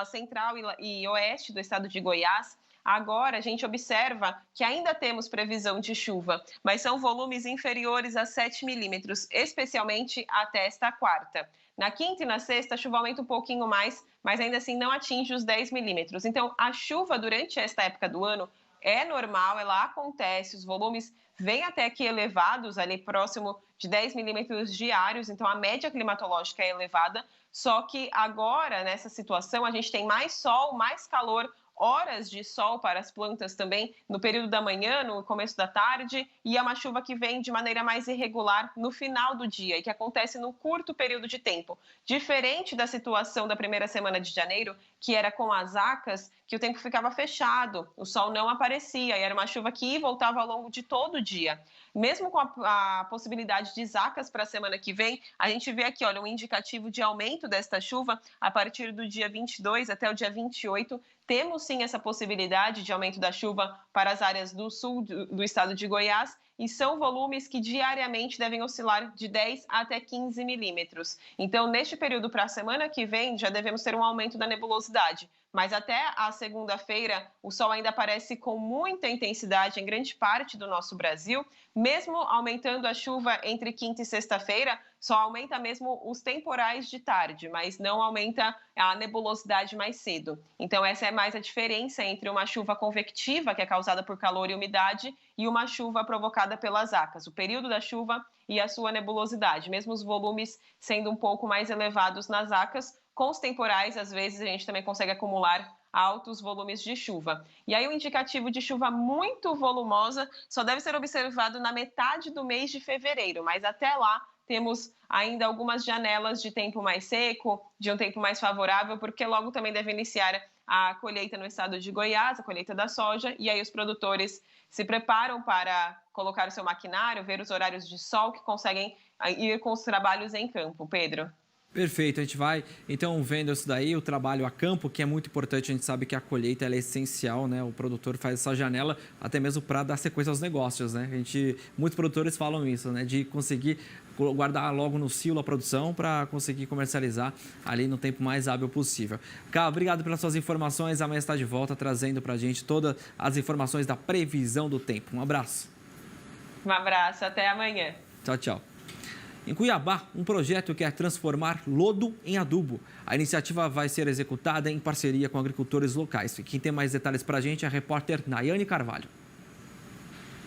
central e oeste do estado de Goiás. Agora, a gente observa que ainda temos previsão de chuva, mas são volumes inferiores a 7 milímetros, especialmente até esta quarta. Na quinta e na sexta, a chuva aumenta um pouquinho mais, mas ainda assim não atinge os 10 milímetros. Então, a chuva durante esta época do ano é normal, ela acontece, os volumes vêm até aqui elevados, ali próximo de 10 milímetros diários, então a média climatológica é elevada, só que agora, nessa situação, a gente tem mais sol, mais calor, horas de sol para as plantas também no período da manhã, no começo da tarde, e é uma chuva que vem de maneira mais irregular no final do dia e que acontece num curto período de tempo. Diferente da situação da primeira semana de janeiro, que era com as zacas, que o tempo ficava fechado, o sol não aparecia e era uma chuva que ia e voltava ao longo de todo o dia. Mesmo com a possibilidade de zacas para a semana que vem, a gente vê aqui, olha, um indicativo de aumento desta chuva a partir do dia 22 até o dia 28. Temos sim essa possibilidade de aumento da chuva para as áreas do sul do estado de Goiás e são volumes que diariamente devem oscilar de 10 até 15 milímetros. Então, neste período para a semana que vem, já devemos ter um aumento da nebulosidade, mas até a segunda-feira o sol ainda aparece com muita intensidade em grande parte do nosso Brasil. Mesmo aumentando a chuva entre quinta e sexta-feira, só aumenta mesmo os temporais de tarde, mas não aumenta a nebulosidade mais cedo. Então essa é mais a diferença entre uma chuva convectiva, que é causada por calor e umidade, e uma chuva provocada pelas ACAS, o período da chuva e a sua nebulosidade. Mesmo os volumes sendo um pouco mais elevados nas ACAS, com os temporais, às vezes, a gente também consegue acumular altos volumes de chuva. E aí o indicativo de chuva muito volumosa só deve ser observado na metade do mês de fevereiro, mas até lá temos ainda algumas janelas de tempo mais seco, de um tempo mais favorável, porque logo também deve iniciar a colheita no estado de Goiás, a colheita da soja, e aí os produtores se preparam para colocar o seu maquinário, ver os horários de sol que conseguem ir com os trabalhos em campo. Pedro. Perfeito, a gente vai então vendo isso daí, o trabalho a campo, que é muito importante. A gente sabe que a colheita ela é essencial, né? O produtor faz essa janela até mesmo para dar sequência aos negócios, né? Muitos produtores falam isso, né? De conseguir guardar logo no silo a produção para conseguir comercializar ali no tempo mais hábil possível. Cá, obrigado pelas suas informações. Amanhã está de volta trazendo para a gente todas as informações da previsão do tempo. Um abraço. Um abraço, até amanhã. Tchau, tchau. Em Cuiabá, um projeto quer transformar lodo em adubo. A iniciativa vai ser executada em parceria com agricultores locais. E quem tem mais detalhes para a gente é a repórter Nayane Carvalho.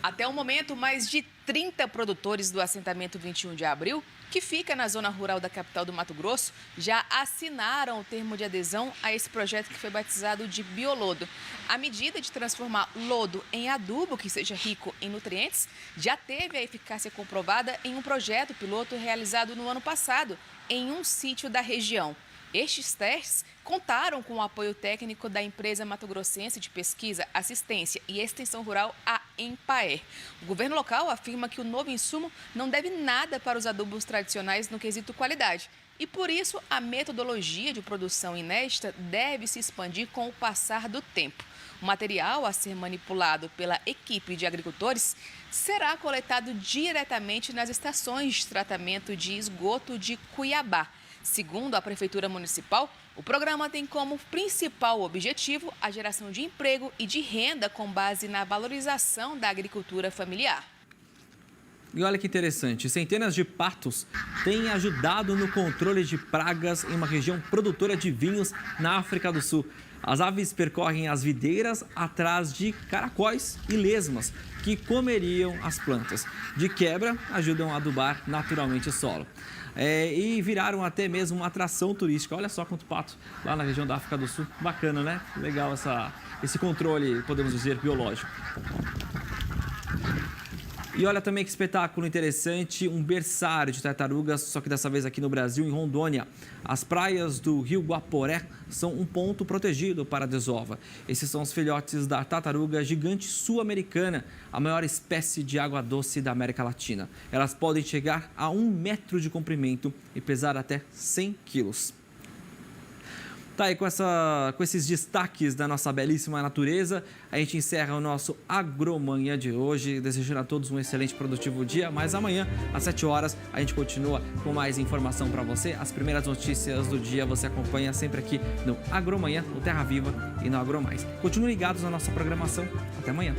Até o momento, mais de 30 produtores do assentamento 21 de abril, que fica na zona rural da capital do Mato Grosso, já assinaram o termo de adesão a esse projeto que foi batizado de Biolodo. A medida de transformar lodo em adubo que seja rico em nutrientes já teve a eficácia comprovada em um projeto piloto realizado no ano passado em um sítio da região. Estes testes contaram com o apoio técnico da empresa mato-grossense de pesquisa, assistência e extensão rural, a Empaer. O governo local afirma que o novo insumo não deve nada para os adubos tradicionais no quesito qualidade. E por isso, a metodologia de produção inédita deve se expandir com o passar do tempo. O material a ser manipulado pela equipe de agricultores será coletado diretamente nas estações de tratamento de esgoto de Cuiabá. Segundo a Prefeitura Municipal, o programa tem como principal objetivo a geração de emprego e de renda com base na valorização da agricultura familiar. E olha que interessante, centenas de patos têm ajudado no controle de pragas em uma região produtora de vinhos na África do Sul. As aves percorrem as videiras atrás de caracóis e lesmas que comeriam as plantas. De quebra, ajudam a adubar naturalmente o solo. E viraram até mesmo uma atração turística. Olha só quanto pato lá na região da África do Sul. Bacana, né? Legal esse controle, podemos dizer, biológico. E olha também que espetáculo interessante, um berçário de tartarugas, só que dessa vez aqui no Brasil, em Rondônia. As praias do Rio Guaporé são um ponto protegido para a desova. Esses são os filhotes da tartaruga gigante sul-americana, a maior espécie de água doce da América Latina. Elas podem chegar a 1 metro de comprimento e pesar até 100 quilos. Tá aí, com esses destaques da nossa belíssima natureza, a gente encerra o nosso Agromanhã de hoje, desejando a todos um excelente e produtivo dia, mas amanhã, às 7 horas, a gente continua com mais informação para você. As primeiras notícias do dia você acompanha sempre aqui no Agromanhã, no Terra Viva e no Agromais. Continuem ligados na nossa programação. Até amanhã.